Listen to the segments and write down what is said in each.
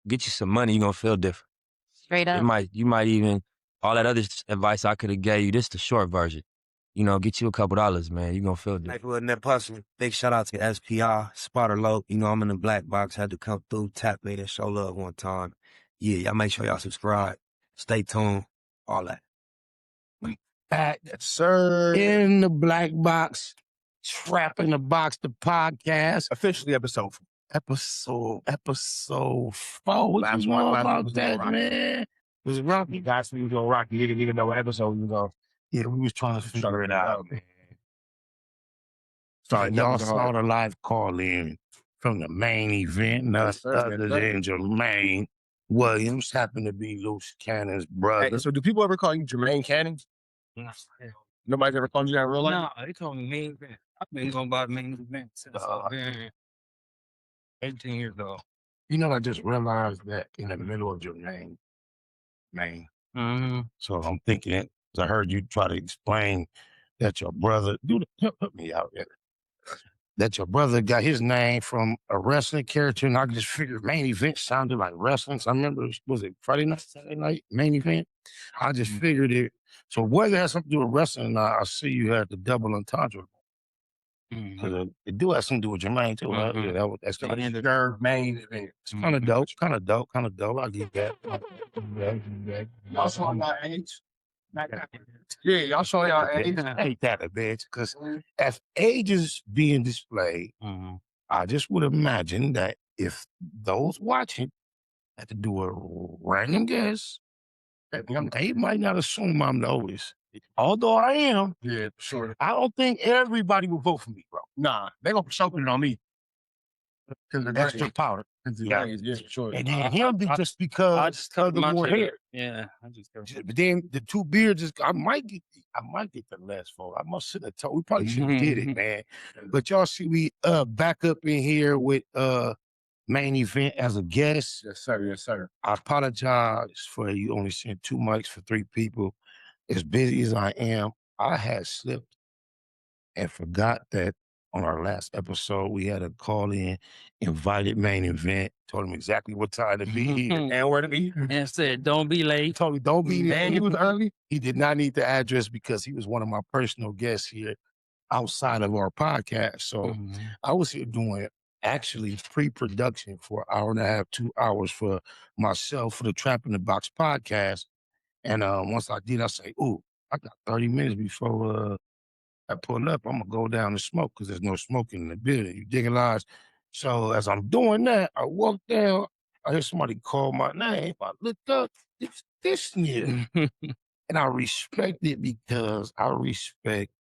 get you some money, you're gonna feel different. Straight up. You might even, all that other advice I could have gave you, this the short version. You know, get you a couple dollars, man. You're gonna feel different. Like net hustling. Big shout out to SPI, Spotter Low. You know, I'm in the black box. Had to come through, tap me and show love one time. Yeah, y'all make sure y'all subscribe. Stay tuned. All that. Back, sir, in the black box, TrapNdaBox, the podcast. Officially episode 4. What you know about that, man? It was rocky. Guys, we was on Rocky. You didn't even know what episode we was on. Yeah, we was trying to figure it out, man. Sorry, y'all saw the live call in from the main event. None other than Jermaine Williams, happened to be Luce Cannon's brother. Hey, so do people ever call you Jermaine Cannon? Nobody's ever called you that in real life? No, they call me main event. I've been going by main event since I've been 18 years old. You know, I just realized that in the middle of Jermaine, man. So I'm thinking it, because I heard you try to explain that your brother, put me out there, that your brother got his name from a wrestling character, and I just figured main event sounded like wrestling. So I remember, was it Friday night, Saturday night, main event? I just figured it. So whether it has something to do with wrestling, I see you had the double entendre. Because it do have something to do with Jermaine too. Right? Yeah, that's the third main event. Kind of dope. I'll give that. Y'all showing y'all age? Yeah, y'all showing y'all age? Ain't that a bitch? Because if age is being displayed, I just would imagine that if those watching had to do a random guess, they might not assume I'm the oldest. Although I am, yeah, sure. I don't think everybody will vote for me, bro. Nah, they gonna put it on me. Because of extra powder. Yeah, sure. And then him just because I just cut the more hair. Yeah, I just cut. But then the two beards, I might get the last vote. I must have told. We probably should have did it, man. But y'all see, we back up in here with main event as a guest. Yes, sir. Yes, sir. I apologize for you only seeing 2 mics for 3 people. As busy as I am, I had slipped and forgot that on our last episode, we had a call-in, invited main event, told him exactly what time to be here. And where to be. And said, don't be late. He told me, don't be late. And he was early? He did not need the address because he was one of my personal guests here outside of our podcast. So I was here doing actually pre-production for an hour and a half, 2 hours for myself for the TrapNdaBox podcast. And once I did, I say, ooh, I got 30 minutes before I pull up. I'm going to go down and smoke because there's no smoking in the building. You dig it, lies? So as I'm doing that, I walk down. I hear somebody call my name. I looked up. It's this nigga. And I respect it because I respect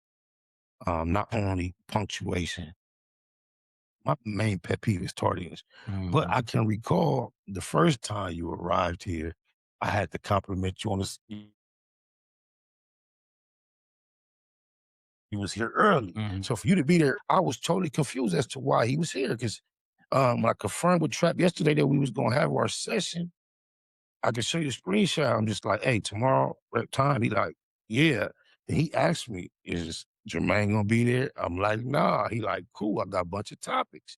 not only punctuation. My main pet peeve is tardiness. But I can recall the first time you arrived here, I had to compliment you on this. He was here early. So for you to be there, I was totally confused as to why he was here. Because when I confirmed with Trap yesterday that we was going to have our session, I could show you a screenshot. I'm just like, hey, tomorrow, what time? He like, yeah. And he asked me, is Jermaine going to be there? I'm like, nah. He like, cool, I got a bunch of topics.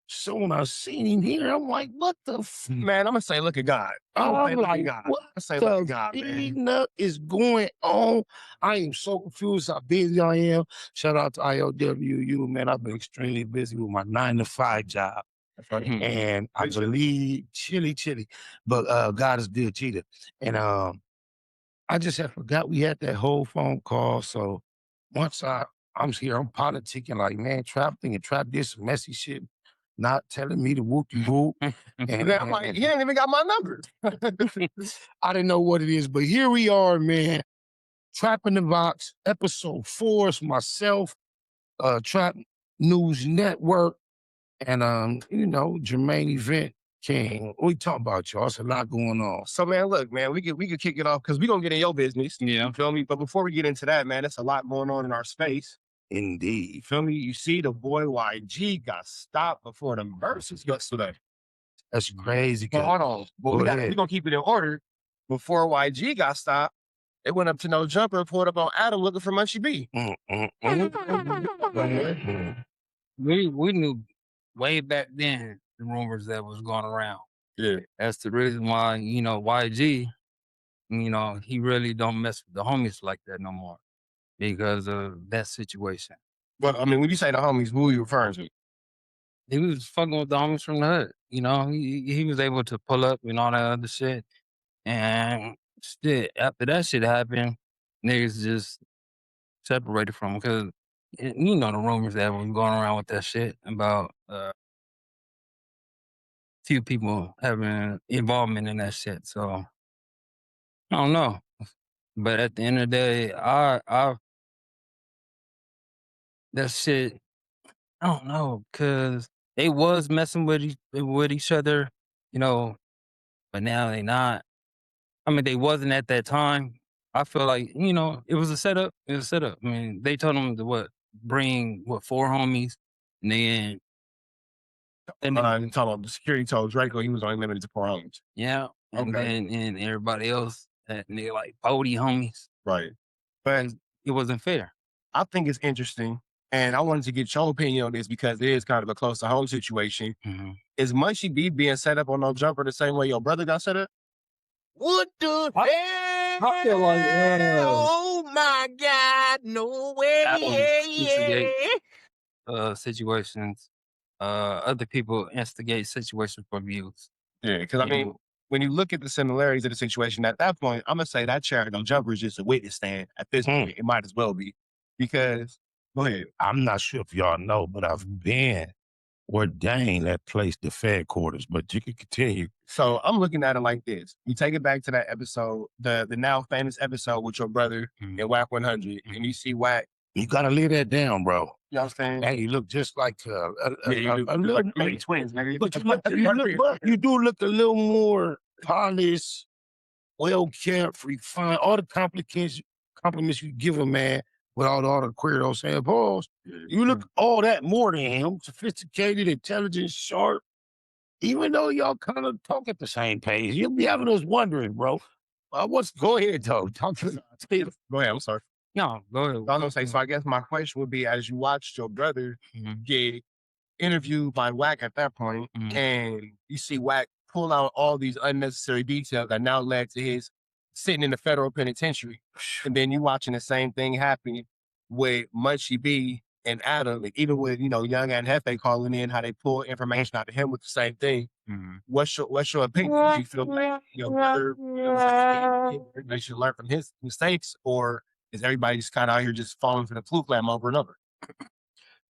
So when I seen him here, I'm like, what the Man, I'm going to say, look at God. I'm like, God. what I say, look at God, man. Is going on? I am so confused how busy I am. Shout out to IOWU, man. I've been extremely busy with my 9-to-5 job. And I believe chilly. But God is good, cheater. And I just had forgot we had that whole phone call. So once I'm here, I'm politicking like, man, Trap thinking Trap did some messy shit. Not telling me to whoop-de-whoop. And I'm like, he ain't even got my number. I didn't know what it is, but here we are, man. TrapNdaBox, episode 4. It's myself, Trap News Network, and you know, Jermaine Event King. What we talking about, y'all? It's a lot going on. So, man, look, man, we could kick it off because we're gonna get in your business. Yeah. You feel me? But before we get into that, man, there's a lot going on in our space. Indeed. You feel me? You see the boy YG got stopped before the verses yesterday. That's crazy. But hold on. Well, we're going to keep it in order. Before YG got stopped, they went up to No Jumper and pulled up on Adam looking for Munchie B. We knew way back then the rumors that was going around. Yeah. That's the reason why, you know, YG, you know, he really don't mess with the homies like that no more because of that situation. But I mean, when you say the homies, who are you referring to? He was fucking with the homies from the hood. You know, he was able to pull up and all that other shit. And shit, after that shit happened, niggas just separated from him because you know the rumors that was going around with that shit about few people having involvement in that shit. So I don't know. But at the end of the day, I that shit, I don't know, cause they was messing with each other, you know, but now they not. I mean, they wasn't at that time. I feel like, you know, it was a setup. It was a setup. I mean, they told them to bring 4 homies, and then You talking about the security told Drakeo he was only limited to 4 homies. yeah, and Okay. then and everybody else had nigga like 40 homies. Right. But It wasn't fair. I think it's interesting, and I wanted to get your opinion on this because it is kind of a close to home situation. Mm-hmm. Is Munchie B being set up on no jumper the same way your brother got set up? What the hell? I feel like, oh my God, no way. Situations. Other people instigate situations for views. Yeah, because I mean, when you look at the similarities of the situation at that point, I'm gonna say that chair no jumper is just a witness stand at this point. It might as well be because go ahead. I'm not sure if y'all know, but I've been ordained at place the Fed quarters, but you can continue. So I'm looking at it like this. You take it back to that episode, the now famous episode with your brother and Wack100, and you see Wack. You gotta lay that down, bro. You understand? Hey, you look just like maybe twins, nigga. But you do look a little more polished, well kept, refined. All the compliments you give a man without all the queer saying pause. You look all that more than him. Sophisticated, intelligent, sharp. Even though y'all kind of talk at the same pace, you'll be having us wondering, bro. Go ahead, though. Talk to Go ahead. I'm sorry. No, go ahead. I was gonna say. So I guess my question would be, as you watched your brother get interviewed by Wack at that point, and you see Wack pull out all these unnecessary details that now led to his sitting in the federal penitentiary, and then you watching the same thing happen with Munchie B and Adam, and even with Young and Hefe calling in, how they pull information out of him with the same thing. What's your opinion? Do you feel like your brother they should learn from his mistakes, or is everybody just kind of out here just falling for the fluke lamb over and over?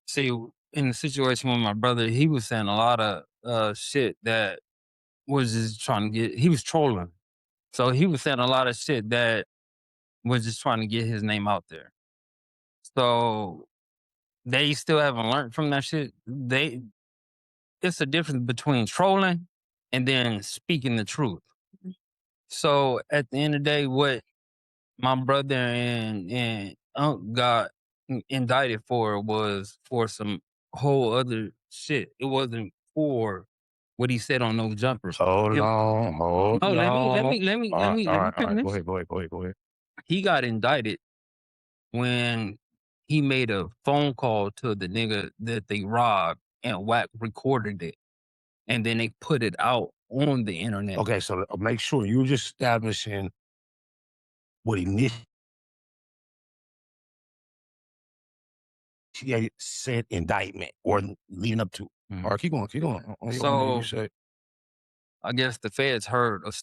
See, in the situation with my brother, he was saying a lot of shit that was just trying to he was trolling. So he was saying a lot of shit that was just trying to get his name out there. So they still haven't learned from that shit. It's a difference between trolling and then speaking the truth. So at the end of the day, what my brother and Unc got indicted for was for some whole other shit. It wasn't for what he said on No Jumpers. Hold on. Let me finish. Go ahead. He got indicted when he made a phone call to the nigga that they robbed and Wack recorded it. And then they put it out on the internet. Okay, so make sure you're just establishing what he said indictment or leading up to. All right, keep going. So I guess the feds heard a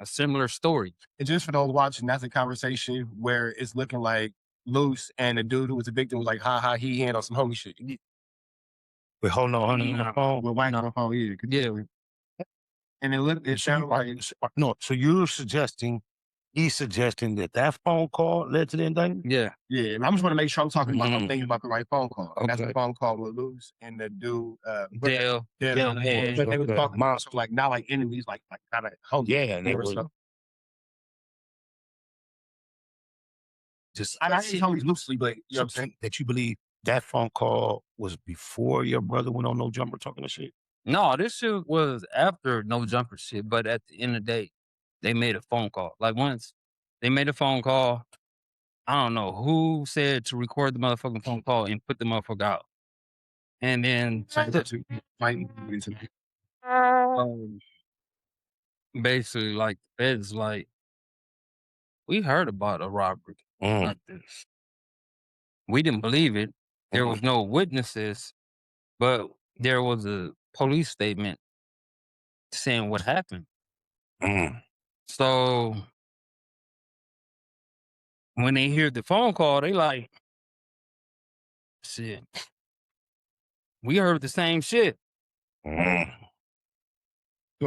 similar story. And just for those watching, that's a conversation where it's looking like Luce and the dude who was the victim was like, ha, he handled some homie shit. Wait, hold on. With Wack on the phone, yeah. And it sounded like... No, so he's suggesting that phone call led to the indictment? Yeah. Yeah, and I just want to make sure I'm talking about, I'm thinking about the right phone call. And that's the phone call with Luce and the dude, Dale. They were talking about, so like, not like enemies, like kind of homies. Yeah, they were. I say homies loosely, but you know what I'm saying? That you believe that phone call was before your brother went on No Jumper talking to shit? No, this shit was after No Jumper shit, but at the end of the day, they made a phone call. Like once they made a phone call, I don't know who said to record the motherfucking phone call and put the motherfucker out. And then basically like the feds like, we heard about a robbery like this. We didn't believe it. There was no witnesses, but there was a police statement saying what happened. So when they hear the phone call, they like, shit, we heard the same shit. So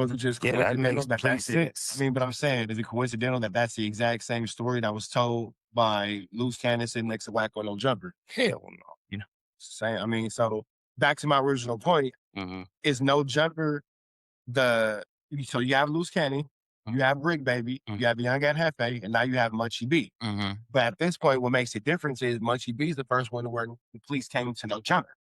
is it just Yeah, that coincidental makes that complete that's it? sense. I mean, but I'm saying, is it coincidental that that's the exact same story that was told by Luce Cannon sitting next to Wack100 Jumper? Hell no. You know, saying. I mean, so back to my original point, is No Jumper so you have Luce Cannon, you have Brick Baby, you have Young at Hefe, and now you have Munchie B. But at this point, what makes the difference is Munchie B is the first one where the police came to No Jumper.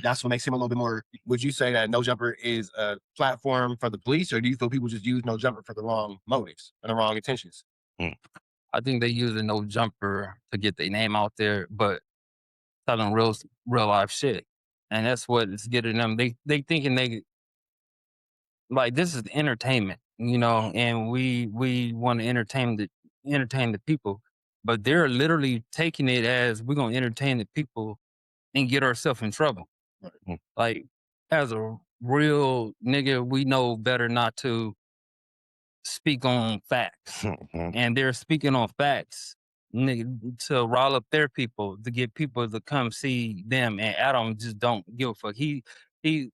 That's what makes him a little bit more. Would you say that No Jumper is a platform for the police, or do you feel people just use No Jumper for the wrong motives and the wrong intentions? I think they use a No Jumper to get their name out there, but telling real life shit. And that's what it's getting them. They thinking they like, this is entertainment, you know, and we want to entertain the people, but they're literally taking it as we're gonna entertain the people and get ourselves in trouble. Like, as a real nigga, we know better not to speak on facts. And they're speaking on facts, nigga, to rile up their people, to get people to come see them. And Adam just don't give a fuck. He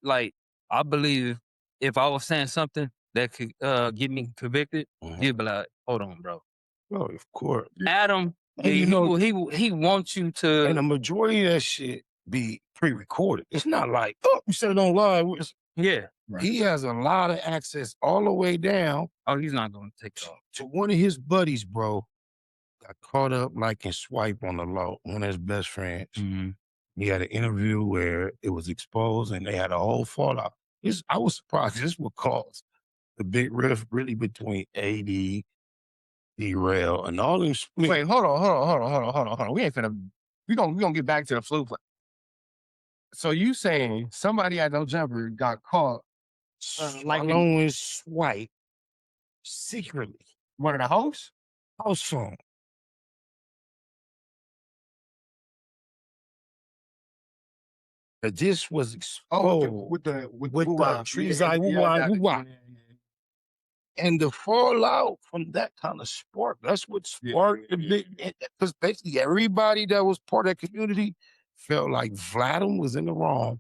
like, I believe if I was saying something that could get me convicted, he'd be like, hold on, bro. Oh, of course. Adam, And you know, he wants you to. And the majority of that shit be pre-recorded. It's not like, oh, you said it on live. Yeah. Right. He has a lot of access all the way down. Oh, he's not going to take it off. To one of his buddies, bro, got caught up like in swipe on the low, one of his best friends. He had an interview where it was exposed and they had a whole fallout. I was surprised this would cause the big rift really between AD, D-Rail, and all them split. Wait, hold on. We ain't finna. We gonna get back to the flu play. So you saying somebody at No Jumper got caught swallowing swipe secretly? One of the hosts? House phone. This was exposed with the trees. And the fallout from that kind of spark, that's what sparked the big, because basically everybody that was part of that community felt like Vladimir was in the wrong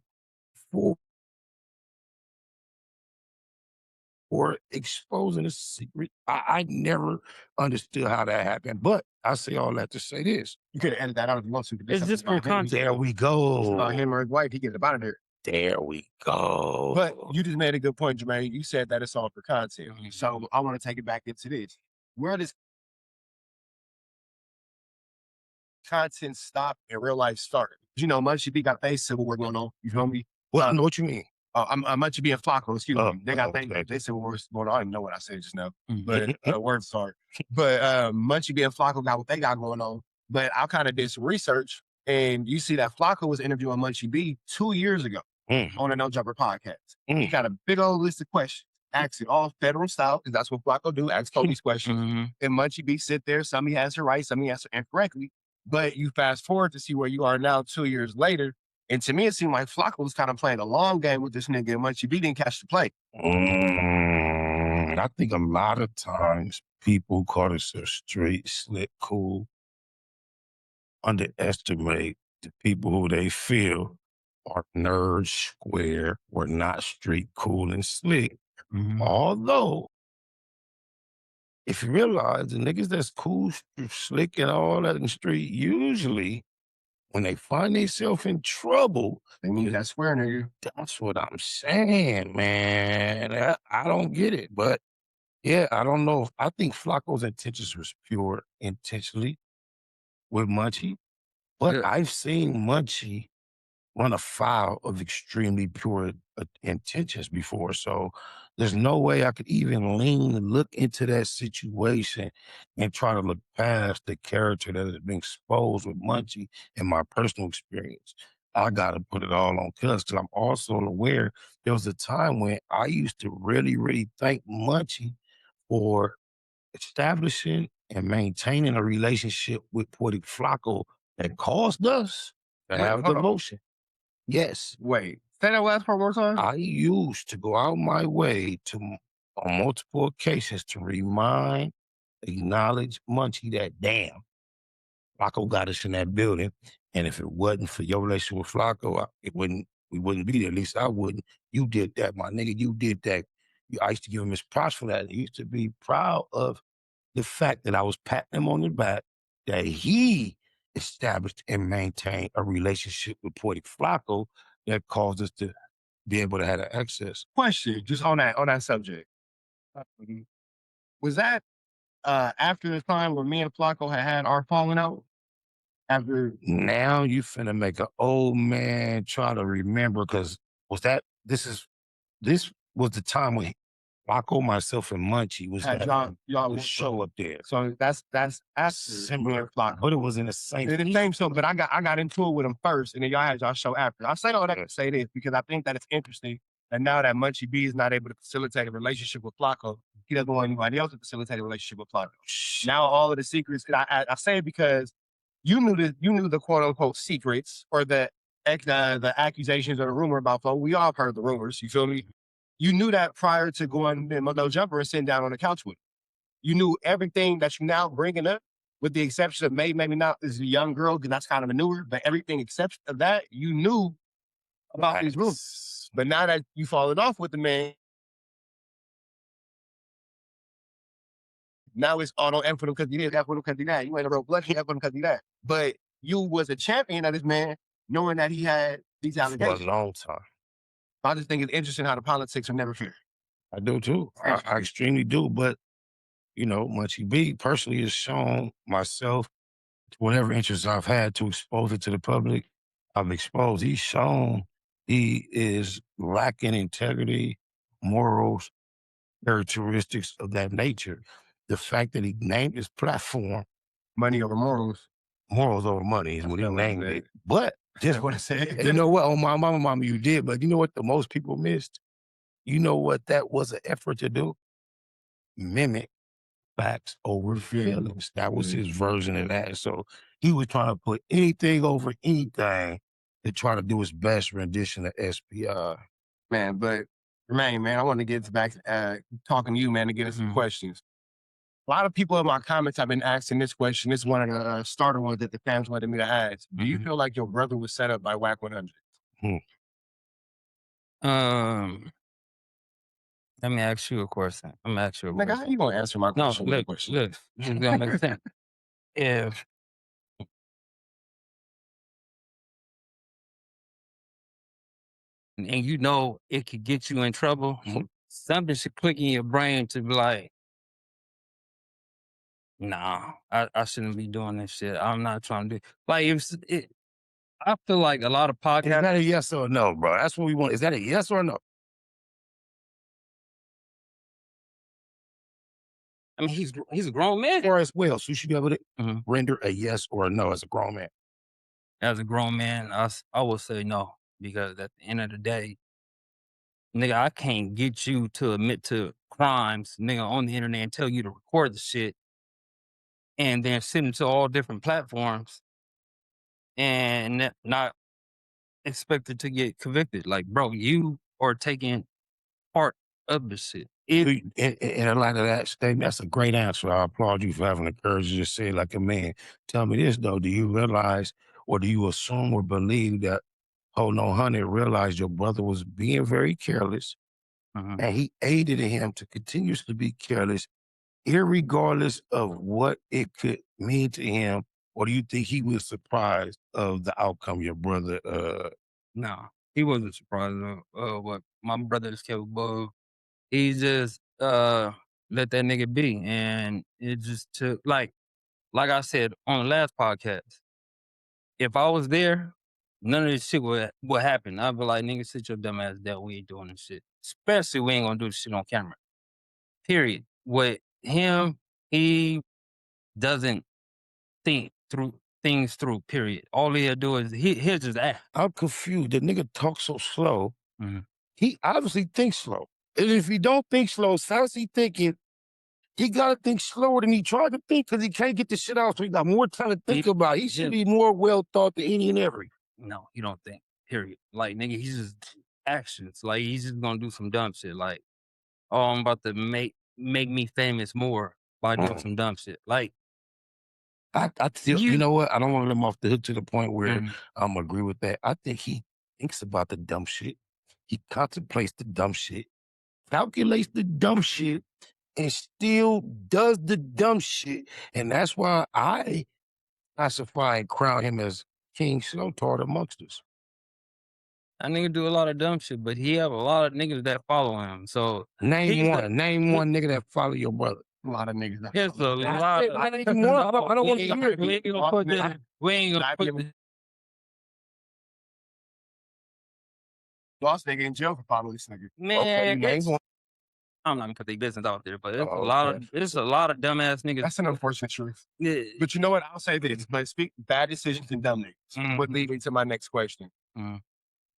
for exposing a secret. I never understood how that happened, but I say all that to say this. You could have edited that out if you want to. It's just for content. There we go. About him or his wife, he get it out of there. There we go. But you just made a good point, Jermaine. You said that it's all for content. So I want to take it back into this. Where does content stop and real life start? You know, Munchie B got face civil war going on. You feel me? Well, I know what you mean. I'm Munchie B and Flacco, excuse me. They got they civil war going on. I don't even know what I said just now. But words start. But Munchie B and Flacco got what they got going on. But I kind of did some research, and you see that Flacco was interviewing Munchie B 2 years ago on a No Jumper podcast. He got a big old list of questions, ask it all federal style, because that's what Flacco do, ask police questions. And Munchie B sit there, some he answer right, some he answer incorrectly. But you fast forward to see where you are now 2 years later, and to me it seemed like Flacco was kind of playing a long game with this nigga, and Munchie B didn't catch the play. I think a lot of times people call themselves straight, slick, cool, underestimate the people who they feel are nerds, square, or not straight, cool, and slick. Although, if you realize the niggas that's cool, slick, and all that in the street, usually when they find themselves in trouble, they mean that swear nigga. That's what I'm saying, man. I don't get it, but yeah, I don't know. I think Flacco's intentions was pure intentionally with Munchie, but I've seen Munchie run afoul of extremely pure intentions before. So there's no way I could even look into that situation and try to look past the character that has been exposed with Munchie in my personal experience. I got to put it all on Cuz, because I'm also aware there was a time when I used to really, really thank Munchie for establishing and maintaining a relationship with Puerto Flacco that caused us to have the motion. Yes. Wait, say that last part one more time. I used to go out my way to, on multiple occasions, to remind, acknowledge Munchie that, damn, Flacco got us in that building. And if it wasn't for your relationship with Flacco, we wouldn't be there. At least I wouldn't. You did that, my nigga. You did that. I used to give him his props for that. He used to be proud of the fact that I was patting him on the back, that he established and maintained a relationship with Puerto Flacco that caused us to be able to have that access. Question, just on that subject. Was that after the time where me and Flacco had our falling out? After Now you finna make an old man try to remember, because this was the time when Flacco, myself, and Munchie was had having y'all the was show up there. So that's after Similar, Flacco. but it was in the same. It's the same show, but I got into it with him first, and then y'all had y'all show after. I say all that to say this because I think that it's interesting that now that Munchie B is not able to facilitate a relationship with Flacco, he doesn't want anybody else to facilitate a relationship with Flacco. Now all of the secrets, and I say it because you knew the quote unquote secrets or the accusations or the rumor about Flo. We all heard the rumors. You feel me? You knew that prior to going in no jumper and sitting down on the couch with him. You knew everything that you now bringing up, with the exception of maybe not as a young girl, because that's kind of manure, but everything except of that, you knew about these rumors. But now that you fallen off with the man, now it's all on F for them because you did, F for them because you that. You ain't a real blood, F for them because you that. But you was a champion of this man, knowing that he had these allegations. For a long time. I just think it's interesting how the politics are never fair. I do too. I extremely do. But, you know, Munchie B personally has shown myself, whatever interest I've had to expose it to the public, I've exposed. He's shown he is lacking integrity, morals, characteristics of that nature. The fact that he named his platform Money over morals. Morals over money is what he named it. But Just what I said. you know what? Oh, my mama, you did. But you know what the most people missed? You know what that was an effort to do? Mimic facts over feelings. That was his version of that. So he was trying to put anything over anything to try to do his best rendition of SPI. Man, but Jermaine, man, I want to get back talking to you, man, to get us some questions. A lot of people in my comments have been asking this question. This is one of the starter ones that the fans wanted me to ask. Do you feel like your brother was set up by Wack100? Let me ask you a question. I'm gonna ask you a question. Nigga, how you gonna answer my question? No, look, this is gonna make sense. If and you know it could get you in trouble, something should click in your brain to be like, nah, I shouldn't be doing this shit. I'm not trying to do like I feel like a lot of podcasts. Is that a yes or no, bro? That's what we want. Is that a yes or no? I mean, he's a grown man. Or as well, so you should be able to render a yes or a no as a grown man. As a grown man, I would say no, because at the end of the day, nigga, I can't get you to admit to crimes, nigga, on the internet and tell you to record the shit and then send it to all different platforms and not expected to get convicted. Like, bro, you are taking part of the shit. In a lot of that statement, that's a great answer. I applaud you for having the courage to just say it like a man. Tell me this, though. Do you realize or do you assume or believe that Hold on 100 realized your brother was being very careless and he aided him to continuously be careless, irregardless of what it could mean to him? Or do you think he was surprised of the outcome your brother No, he wasn't surprised of what my brother is capable of. He just let that nigga be. And it just took like I said on the last podcast, if I was there, none of this shit would happen. I'd be like, nigga, sit your dumb ass down. We ain't doing this shit. Especially we ain't gonna do this shit on camera. Period. With him, he doesn't think through things through, period. All he'll do is he'll just act. I'm confused. The nigga talks so slow. Mhm. He obviously thinks slow. And if he don't think slow, how's he thinking? He got to think slower than he tried to think because he can't get the shit out. So he got more time to think about it. He should be more well thought than any and every. No, you don't think, period. Like, nigga, he's just actions. Like, he's just gonna do some dumb shit. Like, oh, I'm about to make me famous more by doing some dumb shit. Like, I still, you know what? I don't want to let him off the hook to the point where I'm agree with that. I think he thinks about the dumb shit. He contemplates the dumb shit, calculates the dumb shit, and still does the dumb shit. And that's why I classify and crown him as King Slowtard amongst us. that nigga do a lot of dumb shit, but he have a lot of niggas that follow him. So Name one nigga that follow your brother. A lot of niggas. Here's a lot of. I don't want to hear it. We ain't gonna put this. We ain't gonna put this. Lost nigga in jail for following this nigga. Man, Okay, I'm not gonna put their business out there, but it's a lot of dumbass niggas. That's an unfortunate truth. Yeah. But you know what? I'll say this. But speak bad decisions and dumb niggas would lead me to my next question.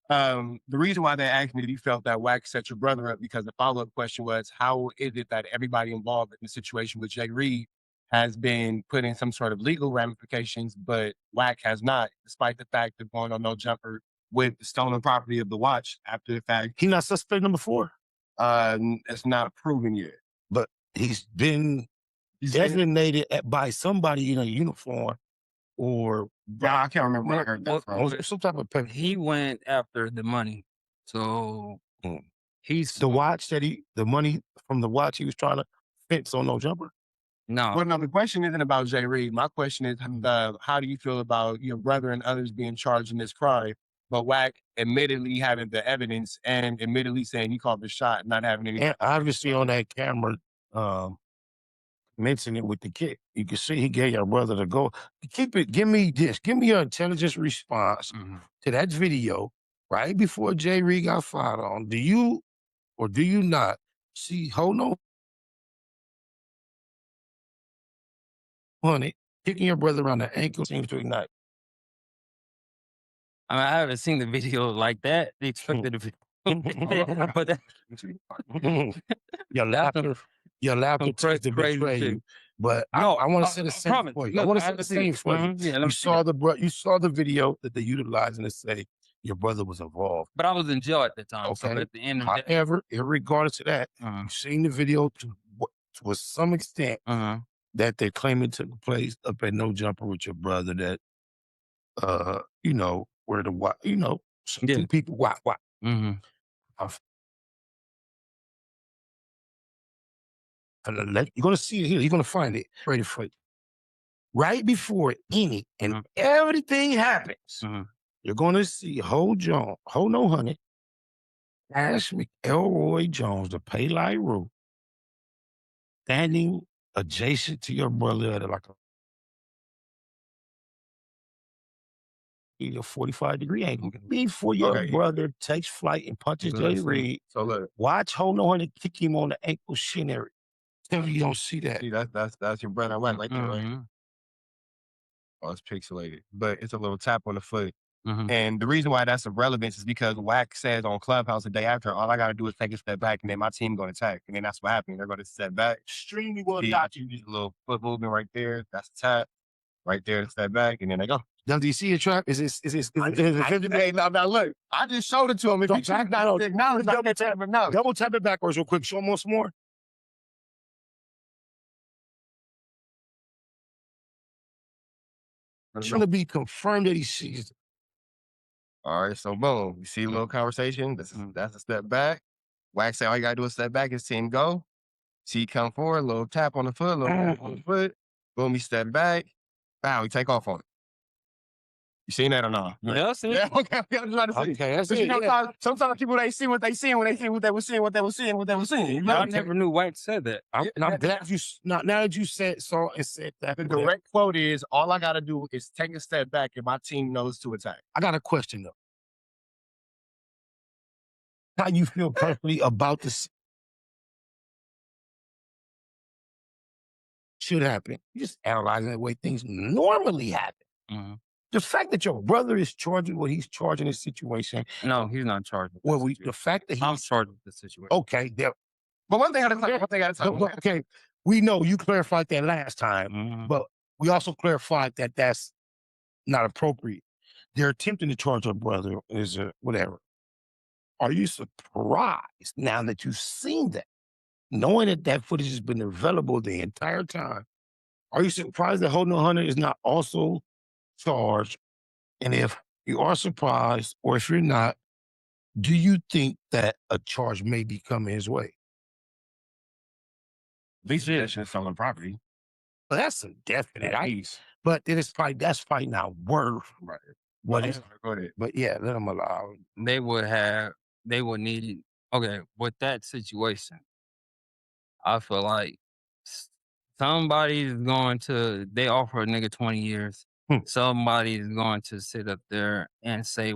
The reason why they asked me that he felt that Wack set your brother up, because the follow-up question was, how is it that everybody involved in the situation with Jay Reed has been put in some sort of legal ramifications, but Wack has not, despite the fact of going on no jumper with the stolen property of the watch after the fact. He not suspect number 4? It's not proven yet. But he's been designated by somebody in a uniform or I can't remember where I heard that from. some type of paper. He went after the money, so he's the watch that the money from the watch he was trying to fence on no jumper. No. Well, no, the question isn't about Jay Reed. My question is, how do you feel about your brother and others being charged in this crime, but Wack admittedly having the evidence and admittedly saying he called the shot, not having any. And obviously on that camera, mentioning it with the kid, you can see he gave your brother the go. Keep it. Give me this. Give me your intelligence response to that video right before Jay Reed got fired on. Do you or do you not see Hono honey kicking your brother around the ankle seems to ignite? I mean, I haven't seen the video like that. They expected it. But your laughter tries to betray you. But no, I want to say the same for you. I want to say the same for you. You saw the video that they utilized and they say your brother was involved. But I was in jail at the time. Okay. So at the end of however, regardless of that, you've seen the video to some extent that they're claiming took place up at No Jumper with your brother that, where the, some two people, why. You're going to see it here. You're going to find it. Ready for it. Right before any and everything happens, you're going to see Ho No Honey, Ash McElroy Jones, the Paylite Roo, standing adjacent to your brother at like a 45-degree angle before your brother takes flight and punches Jay Reed. So look, watch Ho No Honey kick him on the ankle shin area. Tell me you don't see that. See, that's your brother Wack right there, right? Oh, it's pixelated, but it's a little tap on the foot. And the reason why that's of relevance is because Wack says on Clubhouse the day after, all I got to do is take a step back and then my team going to attack. And then that's what happened. They're going to step back. Extremely well got you. A little foot movement right there. That's the tap. Right there, step back, and then they go. Does he see a trap? Is this Hey, now look, I just showed it to him. If you try not to acknowledge, double tap it backwards real quick. Show him once more. It's going to be confirmed that he sees it. All right, so boom. You see a little conversation. That's a step back. Wack say all you got to do is step back. His team go. See, come forward, a little tap on the foot, a little tap on the foot. Boom, he step back. Wow, he take off on it. You seen that or not? Yeah, I seen it. Yeah, okay, I'm trying to see. Okay, that's it. Sometimes people, they see what they see when they see what they were seeing, what they were seeing. You know? I never knew Wack said that. I'm glad now that you said that. The direct quote is, all I got to do is take a step back and my team knows to attack. I got a question, though. How you feel personally about this? Should happen. You're just analyzing the way things normally happen. Mhm. The fact that your brother is charging what he's charging this situation. No, he's not charged with Well, this situation. the fact that I'm he's charged with this situation. okay, there. But one thing at a time. One thing at a time. Okay, we know you clarified that last time, Mhm. but we also clarified that that's not appropriate. They're attempting to charge your brother is whatever. Are you surprised now that you've seen that, knowing that that footage has been available the entire time? Are you surprised that Holding 100 is not also charged? And if you are surprised, or if you're not, do you think that a charge may be coming his way? At least possession of stolen property. But that's a definite. Nice. But then it's probably not worth Right. what is. Go ahead. But yeah, let them allow. They would need, okay, with that situation, I feel like somebody's going to, they offer a nigga 20 years. Somebody's going to sit up there and say,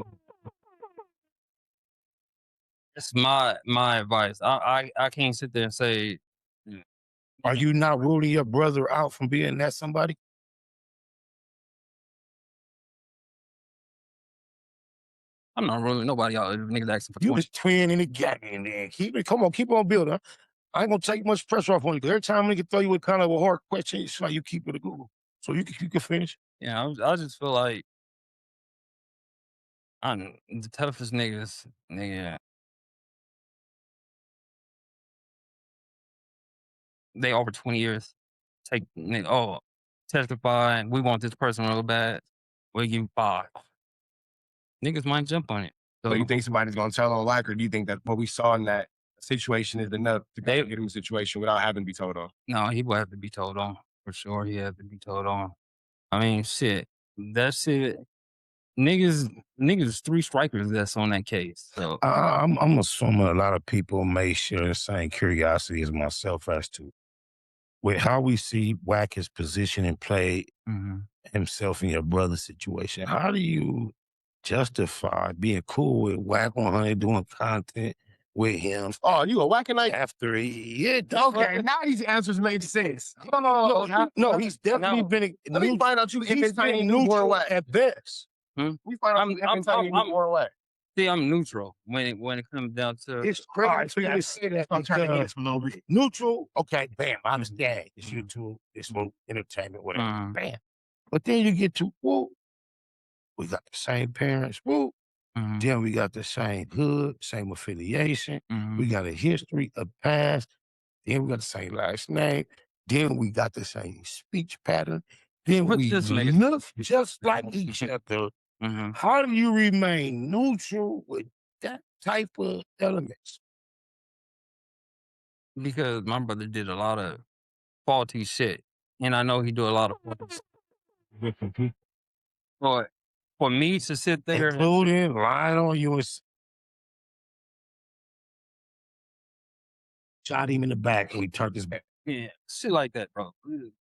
that's my advice. I can't sit there and say, Are you not ruling your brother out from being that somebody? I'm not ruling nobody out. If niggas asking for You 20. was twin in the gang, man. Keep on building. I ain't gonna take much pressure off on you. Every time we can throw you with kind of a hard question, it's like you keep it a Google. So you can finish. Yeah, I just feel like I'm the toughest niggas, nigga. They over 20 years. Take nigga, testify. We want this person real bad. We give him 5. Niggas might jump on it. So you think somebody's gonna tell on Wack, or do you think that what we saw in that situation is enough to get him a situation without having to be told on? No, he will have to be told on for sure. He have to be told on. I mean, shit. That shit. Niggas 3 strikers that's on that case. So I'm assuming a lot of people may share the same curiosity as myself as to with how we see Wack his position and play himself in your brother's situation. How do you justify being cool with Wack100 doing content with him? Oh, you a Wack night? After okay, now these answers make sense. No, he's definitely been. Let me find out you he's been neutral at best. We find out you more Wack. See, I'm neutral when it comes down to. It's crazy. All right, so you just say that. I'm trying to get this neutral. Okay, bam. I understand. It's YouTube. It's entertainment, whatever. Bam. But then you get to we got the same parents. Then we got the same hood, same affiliation. We got a history, a past. Then we got the same last name. Then we got the same speech pattern. Then we look just like each other. How do you remain neutral with that type of elements? Because my brother did a lot of faulty shit, and I know he do a lot of faulty shit. But for me to sit there, including lying on you and shot him in the back and we turned his back. Yeah, shit like that, bro.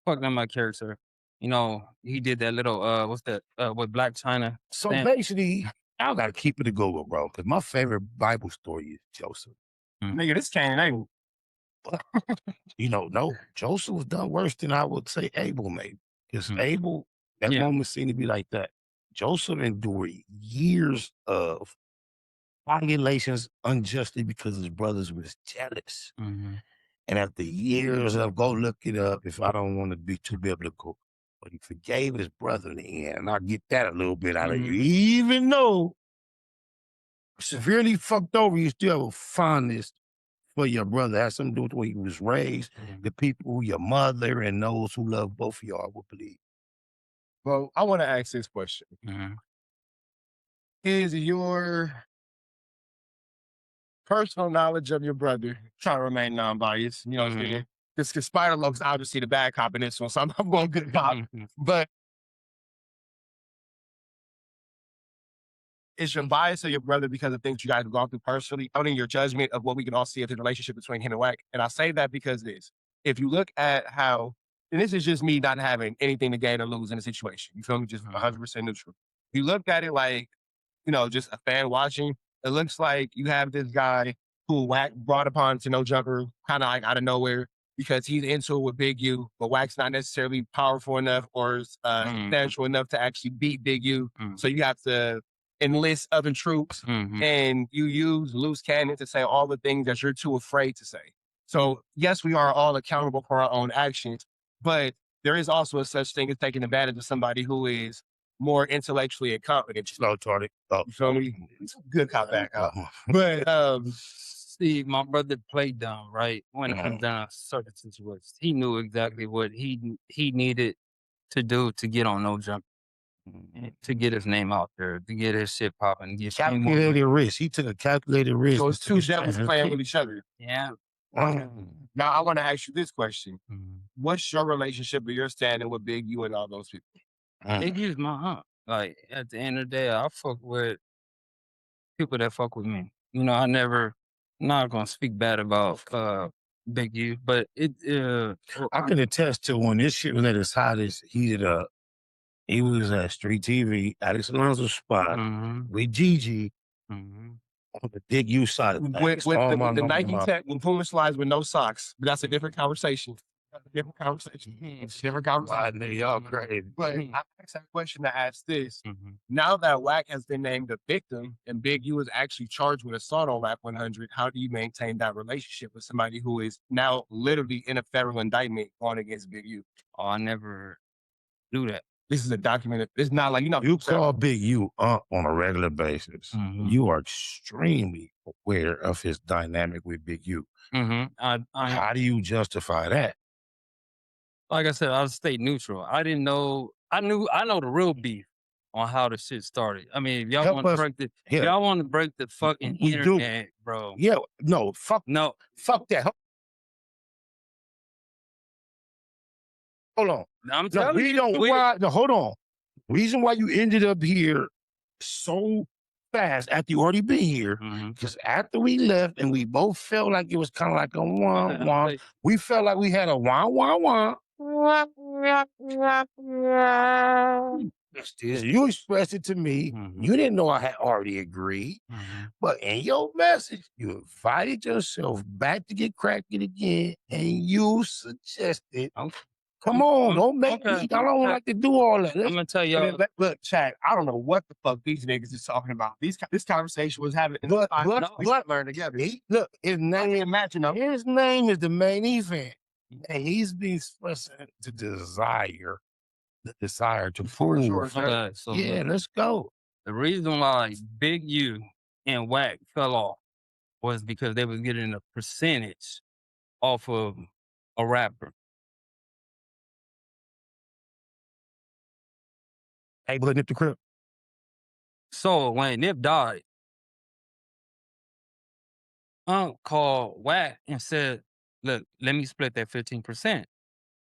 Fuck on my character. You know, he did that little what's that with Black China. So basically, I gotta keep it a Google, bro, because my favorite Bible story is Joseph. Nigga, this Cain ain't. No, Joseph was done worse than I would say Abel maybe. Because Abel, that moment seemed to be like that. Joseph endured years of violations unjustly because his brothers was jealous. And after years of go look it up if I don't want to be too biblical, but he forgave his brother in the end. And I get that a little bit out of you. Even though severely fucked over, you still have a fondness for your brother. It has something to do with the way he was raised, the people, your mother, and those who love both of y'all would believe. Well, I want to ask this question. Is your personal knowledge of your brother, trying to remain non-biased, you know what I'm saying? Because Spider-Love's obviously the bad cop in this one, so I'm going good cop. But is your bias of your brother because of things you guys have gone through personally, owning your judgment of what we can all see of the relationship between him and Wack? And I say that because if you look at how, and this is just me not having anything to gain or lose in a situation, you feel me? Just 100% neutral. If you look at it like, just a fan watching, it looks like you have this guy who Wack brought upon to No Jumper, kind of like out of nowhere. because he's into it with Big U, but Wack's not necessarily powerful enough or substantial enough to actually beat Big U. So you have to enlist other troops, and you use loose cannon to say all the things that you're too afraid to say. So yes, we are all accountable for our own actions, but there is also a such thing as taking advantage of somebody who is more intellectually incompetent. Slow, Charlie. Oh. You feel me? It's a good cop back out. But see, my brother played dumb, right? When it comes down to certain situations, he knew exactly what he needed to do to get on No Jump, to get his name out there, to get his shit popping. Calculated risk. He took a calculated risk. So it's two devils playing with each other. Yeah. Now I want to ask you this question: what's your relationship or your standing with Big U and all those people? Big U's my aunt. Like at the end of the day, I fuck with people that fuck with me. You know, I'm not gonna speak bad about Big U, but I can attest to when this shit was at its hottest, heated up. He was at Street TV, Alex Alonso's spot with Gigi on the Big U side of with the Nike Tech with Puma slides with no socks. But that's a different conversation. That's a different conversation. It's a different conversation. Y'all crazy. But I asked that question to ask this. Now that Wack has been named a victim and Big U is actually charged with assault on Wack100, how do you maintain that relationship with somebody who is now literally in a federal indictment going against Big U? Oh, I never do that. This is a documented. It's not like, you call Big U on a regular basis. You are extremely aware of his dynamic with Big U. How do you justify that? Like I said, I stayed neutral. I didn't know. I know the real beef on how the shit started. I mean, if y'all want to break y'all want to break the fucking internet, bro. Yeah, no, fuck that. Hold on. I'm telling you. Hold on. Reason why you ended up here so fast after you already been here, because after we left and we both felt like it was kind of like a wah. We felt like we had a wah. You expressed it to me. You didn't know I had already agreed. But in your message, you invited yourself back to get cracking again, and you suggested, come on, don't make me. I don't like to do all that. I'm gonna tell y'all. Look, Chad, I don't know what the fuck these niggas is talking about. This conversation was having. But learn together. Look, his name is the main event, and he's been expressing the desire to prove. Okay, so yeah, let's go. The reason why Big U and Wack fell off was because they was getting a percentage off of a rapper. Hey, but Nip the Crib. So when Nip died, Unc called Wack and said, look, let me split that 15%.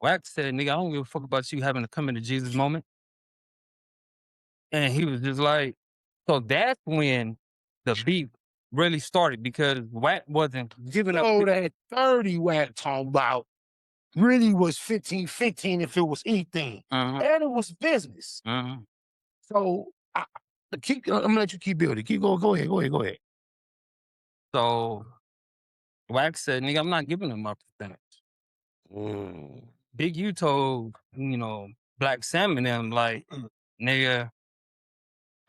Wack said, nigga, I don't give a fuck about you having to come into Jesus moment. And he was just like, so that's when the beef really started, because Wack wasn't giving up. So that 30 Wack talking about really was 15-15 if it was anything. And it was business. So I'm gonna let you keep building. Go ahead. So Wack said, nigga, I'm not giving him my percentage. Big U told, Black Sam and them, like, nigga,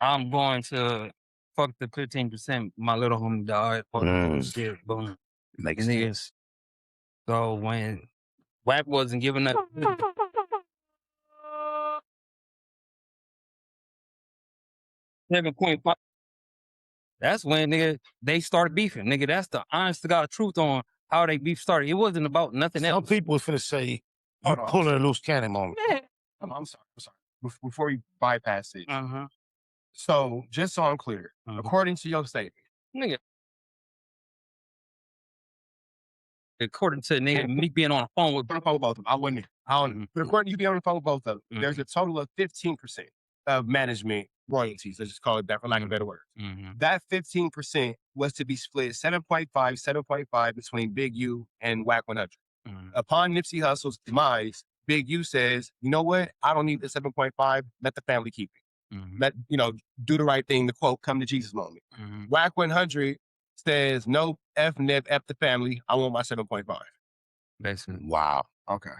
I'm going to fuck the 15%. My little homie died. Fuck shit, boom. Makes sense. So when Wack wasn't giving up 7.5, that's when, nigga, they started beefing. Nigga, that's the honest to God truth on how they beef started. It wasn't about nothing else. Some people was finna say, you pulling a loose cannon on me. I'm sorry. Before you bypass it. So, just so I'm clear, according to your statement, nigga, according to nigga, me being on the phone with both of them, I wouldn't. But according to you being on the phone with both of them, there's a total of 15% of management royalties. Let's just call it that for lack of a better word. That 15% was to be split 7.5 between Big U and Wack100. Upon Nipsey Hussle's demise, Big U says, you know what? I don't need the 7.5. Let the family keep it. Let, do the right thing, the quote, come to Jesus moment. Wack100 says, no, F Nip, F the family. I want my 7.5. basically. Wow. Okay.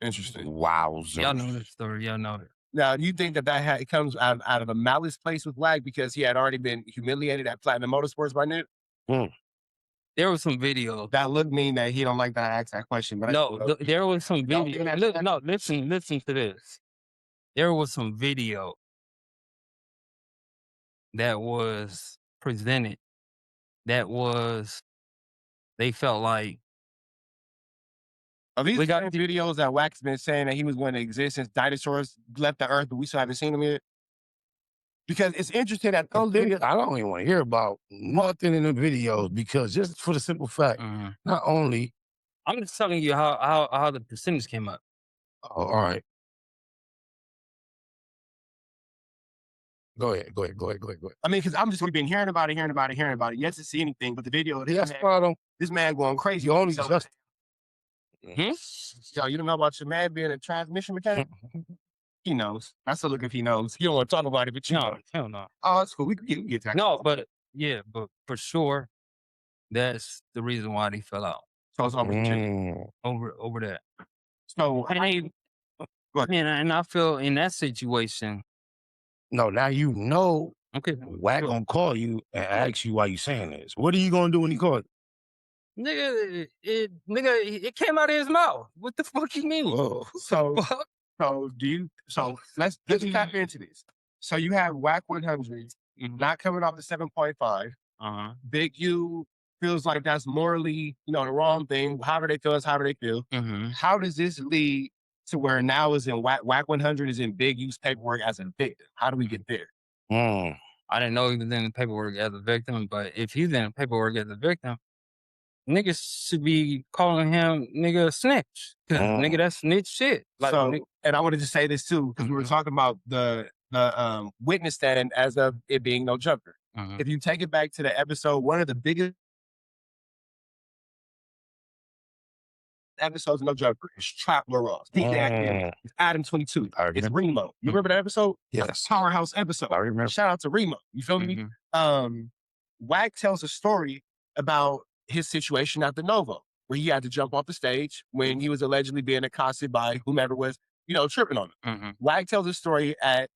Interesting. Wow. Y'all know this story. Y'all know it. Now, do you think that it comes out of a malice place with Wack because he had already been humiliated at Platinum Motorsports by Nip? There was some video. That look mean that he don't like that I asked that question. But No, there was some Y'all video. hear that? Look, no, listen to this. There was some video that was presented that was, they felt like, Are these We the got same the- videos that Wack's been saying that he was going to exist since dinosaurs left the earth, but we still haven't seen them yet? Because it's interesting that I don't even want to hear about nothing in the videos because just for the simple fact, not only. I'm just telling you how the percentage came up. Oh, all right. Go ahead. I mean, because we've been hearing about it, yet to see anything, but the video of this man going crazy. You only just. Yo, you don't know about your man being a transmission mechanic? He knows. That's a look if he knows. He don't want to talk about it, but you know. Hell no. Oh, that's cool. We can get that. No, but yeah, but for sure, that's the reason why they fell out. So it's over that. So and I feel in that situation. No, now you know. Okay, Wack gonna call you and ask you why you saying this. What are you gonna do when he calls? Nigga, it came out of his mouth. What the fuck you mean? Whoa. So let's tap into this. So you have Wack100 not coming off the 7.5. Big U feels like that's morally, the wrong thing. However they feel is however they feel. How does this lead to where now is in Wack100 is in Big U's paperwork as a victim? How do we get there? I didn't know he was in the paperwork as a victim, but if he's in the paperwork as a victim, niggas should be calling him nigga snitch. Nigga, that's snitch shit. And I wanted to say this too, because we were talking about the witness stand as of it being no jumper. If you take it back to the episode, one of the biggest episodes of No Jumper is TrapNdaBox. It's Adam 22. It's Remo. You remember that episode? Yes. Powerhouse episode. I remember. Shout out to Remo. You feel me? Wack tells a story about his situation at the Novo, where he had to jump off the stage when he was allegedly being accosted by whomever was, tripping on him. Wack tells a story at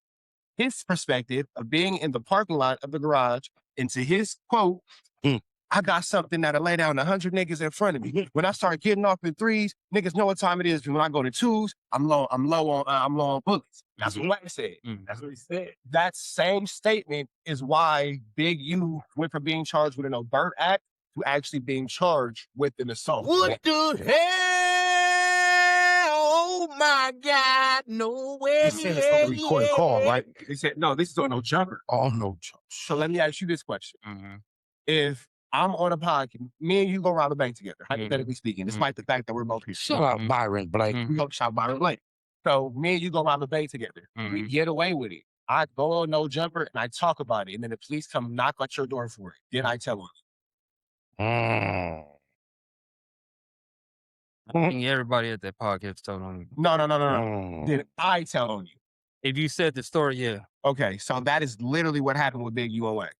his perspective of being in the parking lot of the garage, and to his quote, I got something that'll lay down 100 niggas in front of me. When I start getting off in threes, niggas know what time it is. When I go to twos, I'm low on bullets. That's what Wack said. That's what he said. That same statement is why Big U went from being charged with an overt act to actually being charged with an assault. What the hell? Oh my God! No way. He said it's on a recorded call, right? He said, no, this is on No Jumper. Oh, no jumper. So let me ask you this question. If I'm on a podcast, me and you go rob a bank together, hypothetically speaking, despite the fact that we're both here. Shout out Byron Blake. We go shout Byron Blake. So me and you go rob a bank together. We get away with it. I go on No Jumper and I talk about it. And then the police come knock at your door for it. Then I tell them. I think everybody at that podcast told on you. No. Then I tell on you. If you said the story, yeah. Okay, so that is literally what happened with Big U and Wack.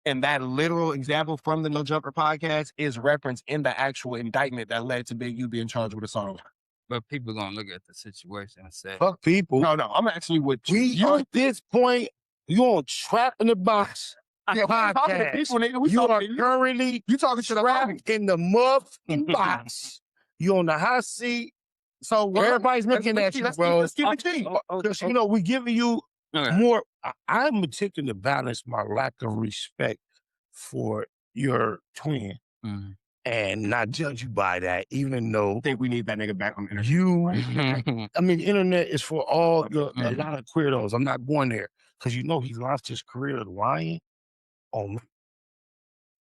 And that literal example from the No Jumper podcast is referenced in the actual indictment that led to Big U being charged with assault. But people gonna look at the situation and say, fuck people. No, I'm asking you what you at this point, you on TrapNdaBox. Yeah, podcast. You are currently trapped in the motherfucking box. You on the hot seat. So everybody's looking at you, bro. Let's give it to you. We're giving you more. I'm attempting to balance my lack of respect for your twin and not judge you by that, even though I think we need that nigga back on the internet. The internet is for all a lot of queerdos. I'm not going there because he lost his career lying. Oh,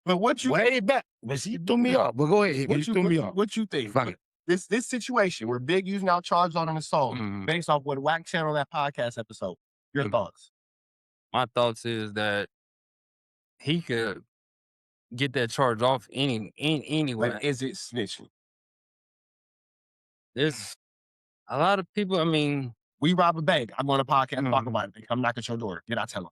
but what you way back? But see, you threw me off. But go ahead. What you think? Fine. This situation where Big U's now charged on an assault based off what Wack100 on that podcast episode. Your thoughts? My thoughts is that he could get that charge off anyway. But is it snitching? There's a lot of people. I mean, we rob a bank. I'm on a podcast. Talk about it. I'm knocking at your door. Did I tell him?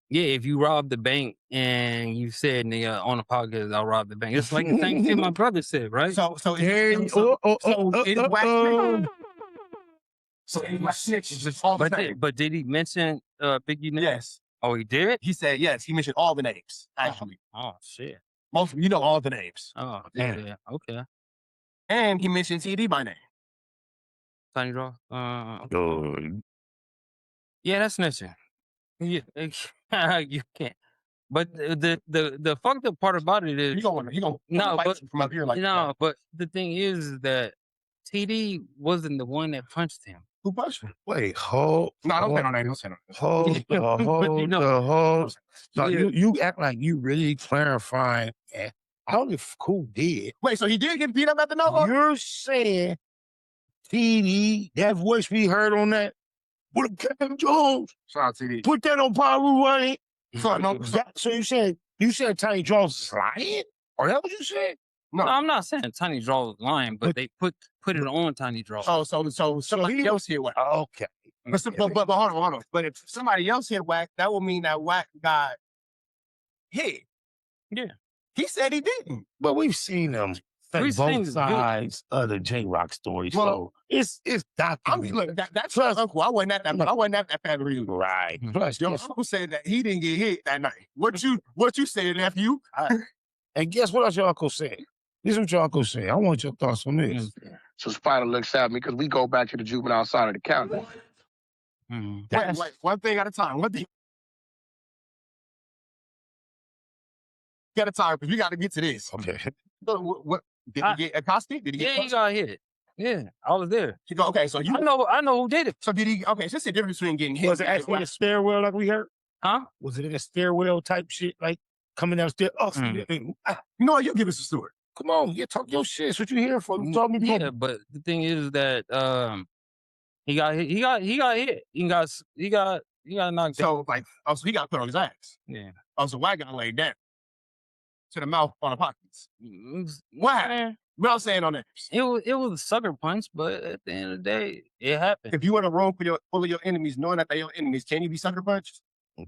Yeah, if you robbed the bank and you said, nigga, on the podcast, I robbed the bank. It's like the same shit my brother said, right? So is Wack So Wack snitch is just all the same. But did he mention Biggie name? Yes. Oh, he did? He said yes. He mentioned all the names, actually. Oh, shit. Most you know all the names. Oh, yeah. Okay. And he mentioned TD by name. Tiny Draw? Good. Yeah, that's snitching. Yeah, you can't. But the fucked up part about it is He gonna no, fight but you from up here like no, but the thing is that TD wasn't the one that punched him. who punched him? Wait, hold. No, don't say no name. Don't say no name. Hold. No, Yeah. you act like you really clarifying. I don't know if who did. Wait, so he did get beat up at the no? You're saying TD, that voice we heard on that, what a Kevin Jones, Shout out TD. put that on Paru running. So no, So you said Tiny Jones is lying? Or that what you said? No, I'm not saying Tiny Draw was lying, but they put it on Tiny Draw. oh, so somebody else hit Wack. Okay. But hold on. But if somebody else hit Wack, that would mean that Wack got hit. Yeah. He said he didn't. But we've seen them We've both seen sides of the J-Rock story. Well, so it's I documented. mean, look, that's your uncle. I wasn't at that family reunion. Right. Mhm. Plus, Your uncle said that he didn't get hit that night. What you said, nephew? and guess what else your uncle said? This is what your uncle said. I want your thoughts on this. So Spider looks at me because we go back to the juvenile side of the county. Wait, one thing at a time. One thing at a time, because we got to get to this. Okay. So what did he get accosted? Did he get Yeah, he got hit. Yeah, I was there. He go, okay, so you I know who did it. so did he okay, so it's the difference between getting hit. Was it actually in a stairwell like we heard? Huh? Was it in a stairwell type shit, like coming downstairs? Oh, You know what? You give us a story. come on, you talk your shit. That's what you here for. You told me Yeah, but the thing is that he got hit. He got hit. He got knocked down. So like, oh, so he got put on his ass. Yeah. Oh, so Wack got laid down to the mouth on the pockets. What? What happened? What I'm saying on that. It was a sucker punch, but at the end of the day, it happened. If you in a room full of your enemies, knowing that they're your enemies, can you be sucker punched?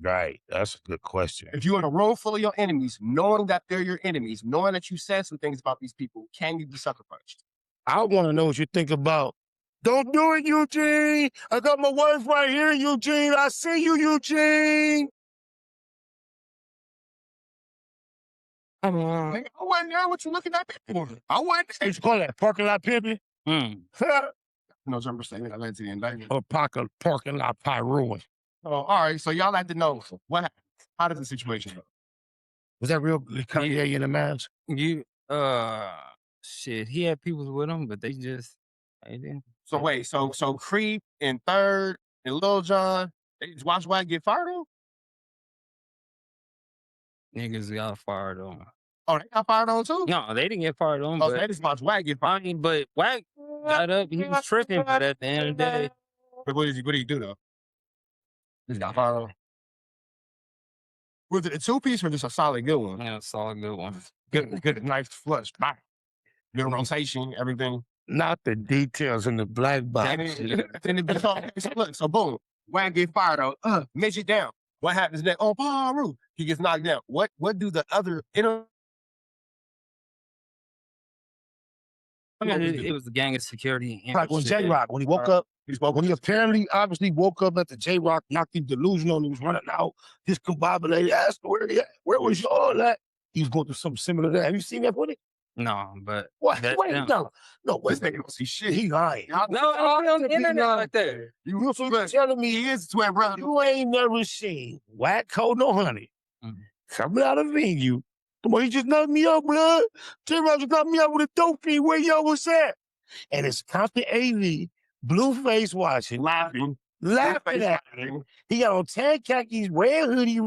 Right. That's a good question. If you're in a room full of your enemies, knowing that they're your enemies, knowing that you said some things about these people, can you be sucker punched? I want to know what you think about. Don't do it, Eugene. I got my wife right here, Eugene. I see you, Eugene. Nigga, I wasn't there. What you looking at me for? I wasn't there. What you call that? Parking lot pimping? No jumper statement. I led to the indictment. Or parking lot pie ruin. Oh, all right. So y'all like to know what happened. How did the situation go? Was that real Kanye in the mask? You shit. He had people with him, but they didn't. So wait, so Creep and Third and Lil Jon, they just watched Wack get fired on? Niggas got fired on. Oh, they got fired on too? No, they didn't get fired on. Oh, But so they just watched Wack get fired. I mean, but Wack got up. He was tripping, but at the end of the day, But what did he do though? Just got fired on. Was it a two-piece or just a solid good one? yeah, it's all a good one. Good, nice flush. Bye. Good rotation, everything. Not the details in the black box. So boom, Wack get fired on. Midget down. What happens next? Oh, Paru. He gets knocked down. What do the other It was the gang of security. and Like when shit. J-Rock, when he woke up, when he apparently, obviously woke up at the J-Rock, knocked him delusional, and he was running out, discombobulated, asked where he at, where was y'all at? He was going through something similar to that. Have you seen that footage? No, but What? that- Wait, no. no, This wait. nigga don't see shit. He lying. no, it's on the internet like that. You telling me He is a twin brother. you ain't never seen Wack100 Mhm. coming out of venue. Come on, he just knocked me out, blood. J-Rock just knocked me out with a dope fiend. Where y'all was at? And it's Compton AV, blue face watching, Laughing. laughing at him. He got on tan khakis, red hoodie,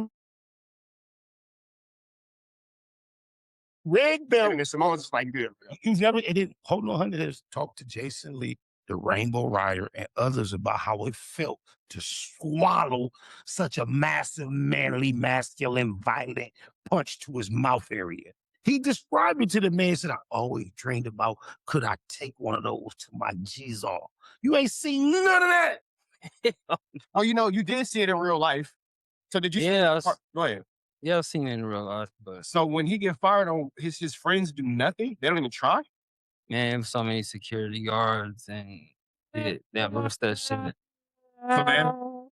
red belt. And Simone's just like, good. He's never, and then Holding on 100 has talked to Jason Lee, the Rainbow Rider, and others about how it felt to swallow such a massive, manly, masculine, violent punch to his mouth area. He described it to the man and said, I always dreamed about, could I take one of those to my G's off? You ain't seen none of that. Oh, you know, you did see it in real life. So did you? Yeah, Go ahead. Yeah, I've seen it in real life, but So when he get fired, on his friends do nothing. They don't even try. man, so many security guards and that was that shit. So man,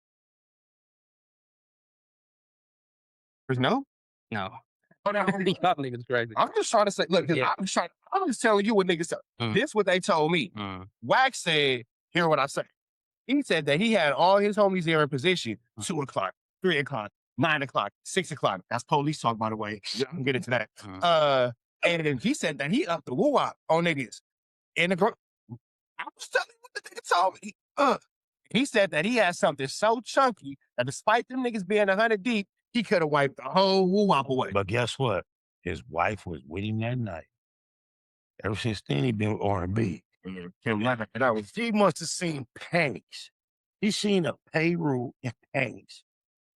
there's no. No, Oh, no. y'all niggas crazy. I'm just trying to say, look, Yeah. I'm just telling you what niggas say. This what they told me. Wax said, hear what I say. He said that he had all his homies there in position, 2 o'clock, 3 o'clock, 9 o'clock, 6 o'clock. That's police talk, by the way. I'm getting to that. And then he said that he upped the woo-wop on niggas. In the group. I was telling you what the nigga told me. He said that he had something so chunky that despite them niggas being 100 deep, he could have wiped the whole woo-wop away. But guess what? His wife was with him that night. Ever since then, he been with R&B. He must have seen panties. He seen a payroll in panties.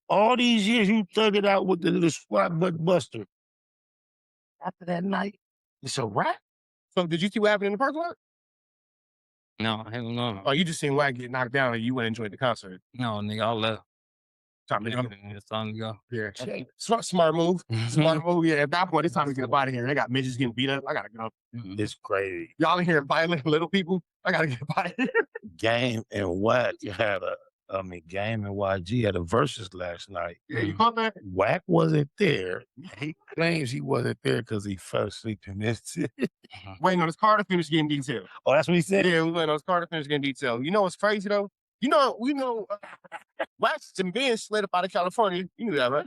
All these years, you thug it out with the little squat butt buster. After that night, it's a wrap. So did you see what happened in the parking lot? No, hell no. Oh, you just seen Wack get knocked down and you went and enjoyed the concert. No, nigga, I left. Time to go. It's time to go. Yeah. Smart move. Smart move. Yeah, at that point, it's time to get up out of here. They got midgets getting beat up. I gotta go. It's crazy. Y'all in here violent little people. I gotta get up out of here. Game and Wack had Game and YG had a versus last night. Yeah, you caught that? Wack wasn't there. He claims he wasn't there because he fell asleep in this. Waiting on his car to finish getting detailed. Oh, that's what he said? Yeah, we waiting on his car to finish getting detailed. You know what's crazy though? We know Wax and Ben slid up out of California. You knew that, right?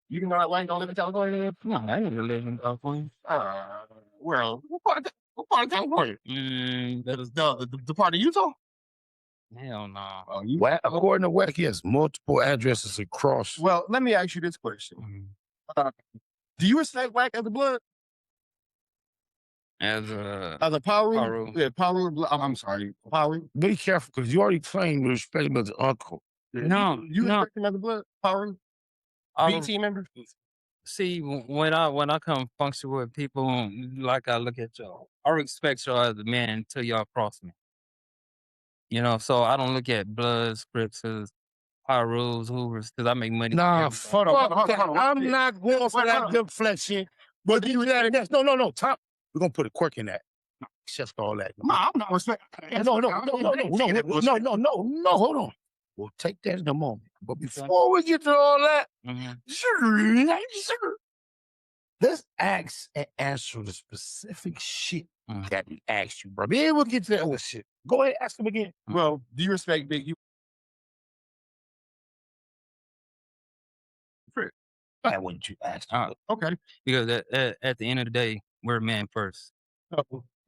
You know that Wax don't live in California? No, I didn't live in California. Well, what part of California? That is The part of Utah? hell no. Oh, Wack, according to Wack, he has multiple addresses across. Well, let me ask you this question. Do you respect Wack as a blood? As a Paru? Yeah, Paru. I'm sorry, Paru. Be careful because you already claimed to respect him as an uncle. no, You no. respect him as a blood? Paru? I BT member? See, when I come function with people like I look at y'all, I respect y'all as a man until y'all cross me. You know, so I don't look at bloods, scriptures, Pyrus, Hoovers, because I make money. Nah, Hold on. I'm not going for that deflection. But you that next. No. Tom, we're gonna put a quirk in that. Just all that. I'm not respecting. No. Hold on. We'll take that in a moment. But before we get to all that, let's ask and answer the specific shit that we asked you, bro. Then we'll get to that other shit. Go ahead, ask him again. Well, do you respect Big U? Why wouldn't you ask? Okay. Because at the end of the day, we're a man first.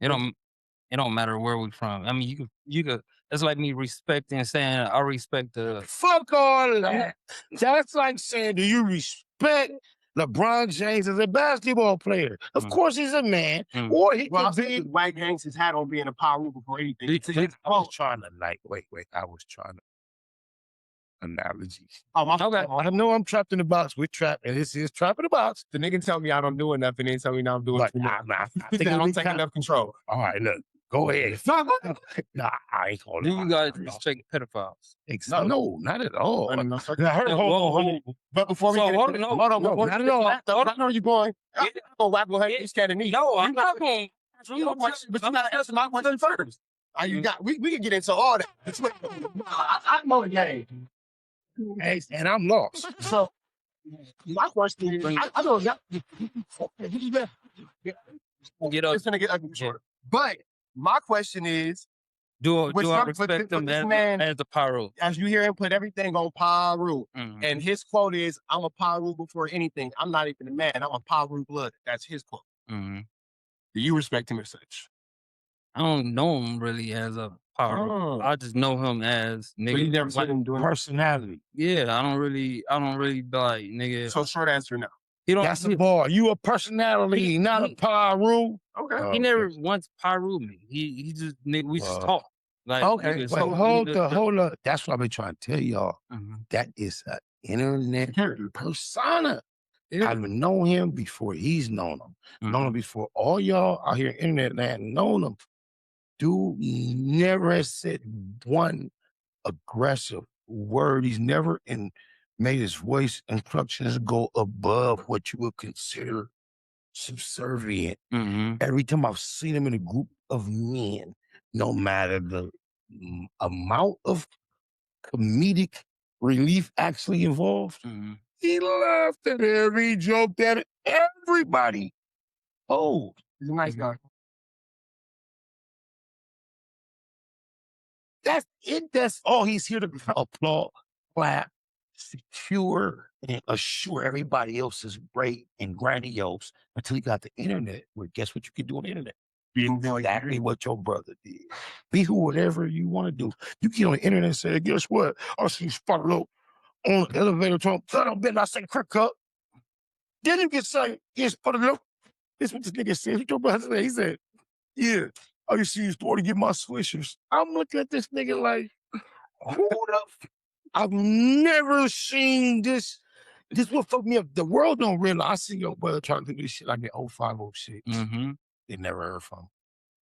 It don't matter where we from. I mean, you could. That's like me respecting saying I respect the. Fuck all that. That's like saying, do you respect LeBron James as a basketball player? Of course, he's a man. Or he Well, I could think be. Wack hangs his hat on being a power before anything. I was trying to I was trying to analogies. Oh, my Okay. fault. I know I'm trapped in the box. We're trapped, and this is Trap in the Box. The nigga tell me I don't do enough, and then tell me now I'm doing But too much. I I think don't we take kind- enough control. All right, look, go ahead. Nah, I ain't gonna. Do you guys respect pedophiles? No, not at all. I don't know. Hold on. But before we So, get hold into on, hold on, no, before not we at all. get to that, I know you're going. I'm gonna Wack 100. You scared of me. No, I'm not going. But you gotta answer my question first. You got. We can get into all that. I'm on the game. Hey, and I'm lost. So my question is, I know y'all. Get up. It's gonna get ugly short. But my question is, Do With I some- respect with them this as man- a pyro? as you hear him put everything on Paru, and his quote is, "I'm a Paru before anything. I'm not even a man. I'm a Paru blood." That's his quote. Mm-hmm. Do you respect him as such? I don't know him really as a pyro. Oh. I just know him as But you nigga. never seen him doing. Personality. Yeah, I don't really be like nigga. So short answer, no. He don't. That's the bar. You a personality, not a Paru. Okay. He never once pyro me. He just nigga. We just talk. Like Okay, nigga, but hold up. That's what I've been trying to tell y'all. Mhm. That is an internet persona. Yeah. I've known him before he's known him. Known him before all y'all out here internet land known him. Dude never has said one aggressive word. He's never made his voice instructions go above what you would consider subservient. Every time I've seen him in a group of men, no matter the amount of comedic relief actually involved, he laughed at every joke that everybody told. He's a nice guy. That's it. That's all he's here to applaud, clap, secure, and assure everybody else is great and grandiose until he got the internet. Where guess what you can do on the internet? Be exactly what your brother did. Be who whatever you want to do. You get on the internet and say, guess what? I see Spot Low on the elevator talking, son of a bitch, I say crack cup. Then you get say, yes, Spot Low. This is what this nigga said. What your brother said? He said, yeah. I used to use store to get my swishers. I'm looking at this nigga like, who the I've never seen this. This what fucked me up. The world don't realize. I see your brother trying to do this shit like that 0506. They never heard from him.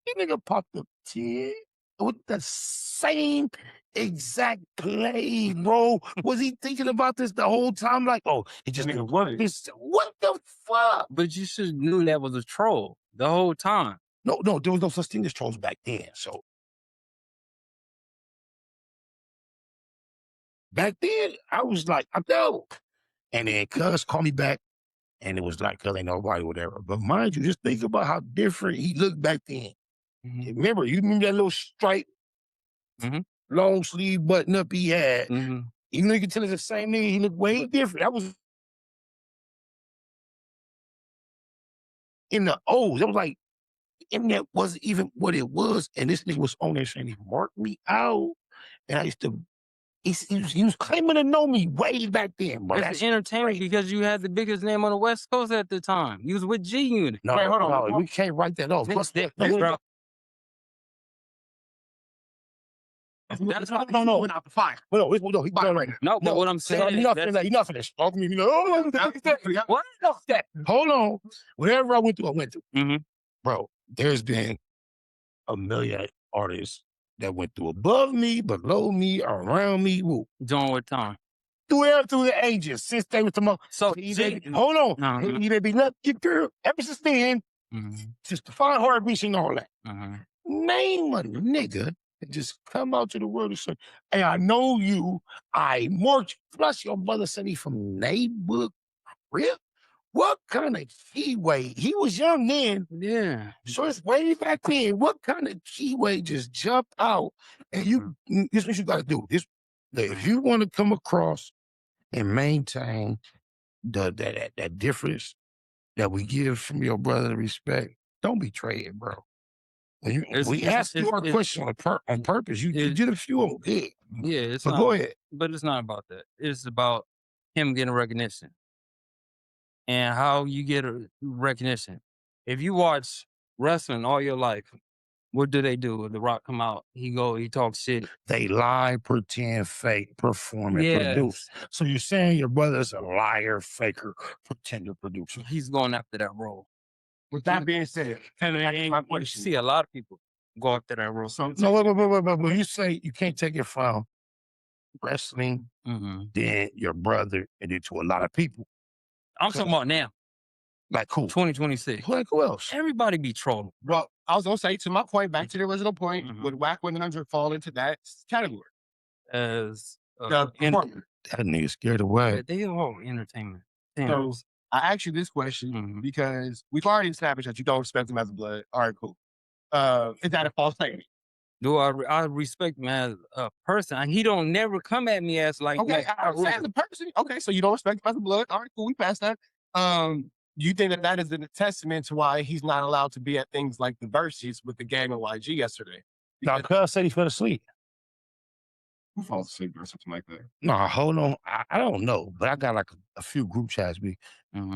This nigga popped up 10 with the same exact play, bro. Was he thinking about this the whole time? Like, oh, it just didn't work. What the fuck? But you should knew that was a troll the whole time. No, there was no such thing as trolls back then. So back then, I was like, I know. And then cuz called me back, and it was like, cuz ain't nobody, whatever. But mind you, just think about how different he looked back then. Remember that little stripe, long sleeve button up he had? Even though you can tell it's the same nigga, he looked way different. That was in the O's. It was like, internet wasn't even what it was. And this nigga was on there saying, he marked me out. And I used to, he was claiming to know me way back then. But that's entertainment because you had the biggest name on the West Coast at the time. You was with G Unit. No, wait, hold on. We can't write that off. That's bro. That's not without the fire. No, he's done right now. No, but what I'm saying is you're not finished. Talk to me. What? Hold on. Whatever I went through. Bro, there's been a million artists that went through above me, below me, around me. During what time? Through the ages, since they was the most. So hold on. He may be left your girl ever since then. Just to find heartbeats and all that. Name a nigga and just come out to the world and say, hey, I know you. I marked you. Plus your brother said he from neighborhood crib. What kind of keyway? He was young then. Yeah. So it's way back then. What kind of keyway just jumped out? And this is what you got to do. If you want to come across and maintain that difference that we give from your brother respect, don't betray it, bro. We asked you a question on purpose. You did a few of them good. Yeah, go ahead. But it's not about that. It's about him getting recognition. And how you get a recognition. If you watch wrestling all your life, what do they do? When The Rock come out, he talks shit. They lie, pretend, fake, perform, and produce. So you're saying your brother's a liar, faker, pretender, producer. He's going after that role. With that being said, you see a lot of people go after that role. So, no, but you say you can't take it from wrestling, then your brother, and then to a lot of people. I'm talking about now. Like who? 2026. Like who else? Everybody be trolling. Well, I was going to say, to my point, back to the original point, would Wack100 fall into that category? As the performer. That nigga scared away. They all entertainment. So I asked you this question because we've already established that you don't respect him as a blood. All right, cool. Is that a false statement? Do I respect him as a person? He don't never come at me as like, okay, as a person. Okay, so you don't respect him as a blood. All right, cool. We passed that. Do you think that is a testament to why he's not allowed to be at things like the Versus with the gang and YG yesterday? No, cuz said he fell asleep. Who falls asleep or something like that? No, hold on. I don't know, but I got like a few group chats.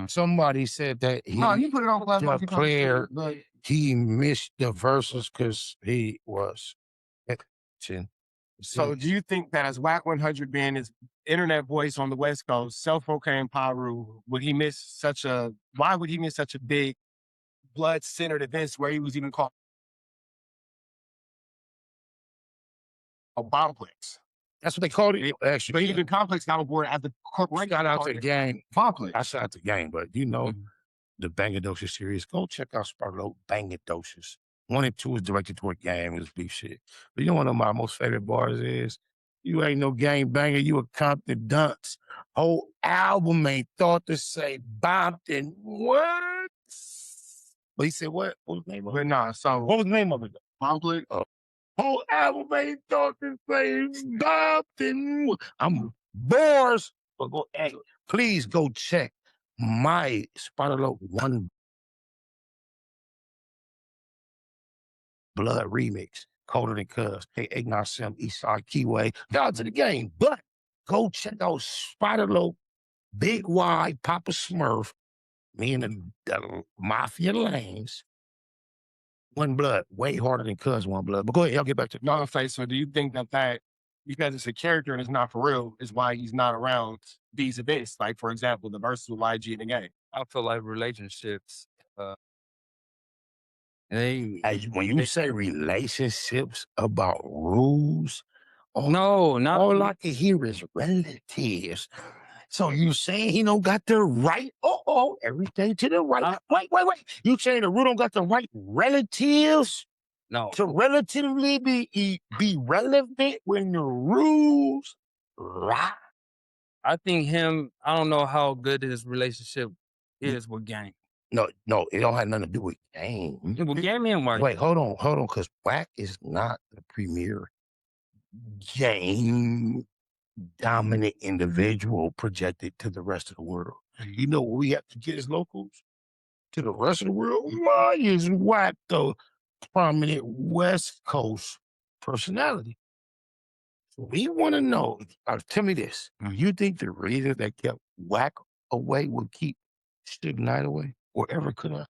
Somebody said that he put it on the player. He missed the verses because he was. So do you think that as Wack100 being his internet voice on the West Coast, self-proclaimed Paru, why would he miss such a big blood-centered event where he was even called a bomb place? That's what they called it. Actually, But even Complex got on board as the corporation. Shout out to the gang. Complex. I shout out to the gang, but you know, the Bangadocious series, go check out Sparlow Bangadocious. 1 and 2 is directed toward gang, this beef shit. But you know one of my most favorite bars is, you ain't no gang banger, you a Compton dunce. Whole album ain't thought to say Bompton. What? But he said what? What was the name of it? But nah, so What was the name of it? Complex. Whole album ain't thought to say Bompton. I'm bars. But go, hey, please go check my Sparlow 1 Blood remix, Colder Than Cuz, K897, Eastside Keyway. Down to the game, but go check out Spider-Low, Big Y, Papa Smurf, me and the Mafia Lanes. 1 Blood, way harder than Cuz 1 Blood. But go ahead, I'll get back to No, face. So do you think that because it's a character and it's not for real is why he's not around these events? Like, for example, the verses with YG in the game. I feel like relationships, when you say relationships about rules, no, not all I can hear is relatives. So you saying he don't got the right? Everything to the right. Wait. You saying the rule don't got the right relatives no. to relatively be relevant when the rules right? I think I don't know how good his relationship is with gang. No, it don't have nothing to do with game. With gang and Wack. Wait, hold on, because Wack is not the premier game dominant individual projected to the rest of the world. You know what we have to get as locals to the rest of the world? Why is Wack the prominent West Coast personality? So we want to know, tell me this, you think the reason that kept Wack away would keep Suge Knight away? Or ever could have?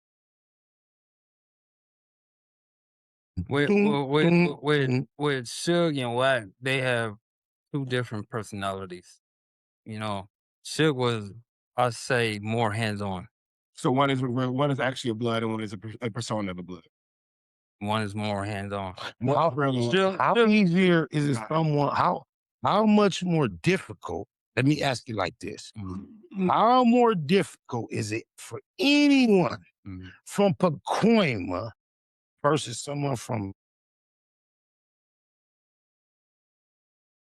With Suge and Wack, they have 2 different personalities. You know, Suge was, I say, more hands-on. So one is actually a blood and one is a persona of a blood. One is more hands-on. How easier is it someone, how much more difficult, let me ask you like this. How more difficult is it for anyone from Pacoima versus someone from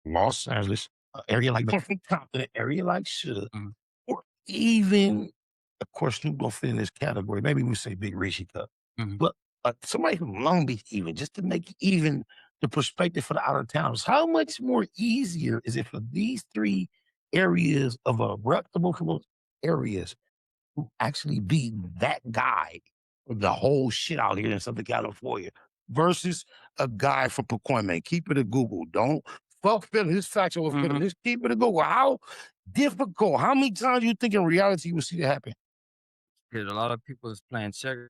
Los Angeles, area like that, from Compton, area like Suge, or even, of course, Snoop don't fit in this category. Maybe we say Big Rishi Cup, but somebody from Long Beach, even just to make even the perspective for the out of towners. How much more easier is it for these 3 areas of a reputable areas to actually be that guy for the whole shit out here in Southern California versus a guy from Pacoima? Keep it a Google. Don't fuck feeling his facts over feeling. Just keep it a Google. How difficult? How many times you think in reality you will see that happen? Because a lot of people is playing checkers.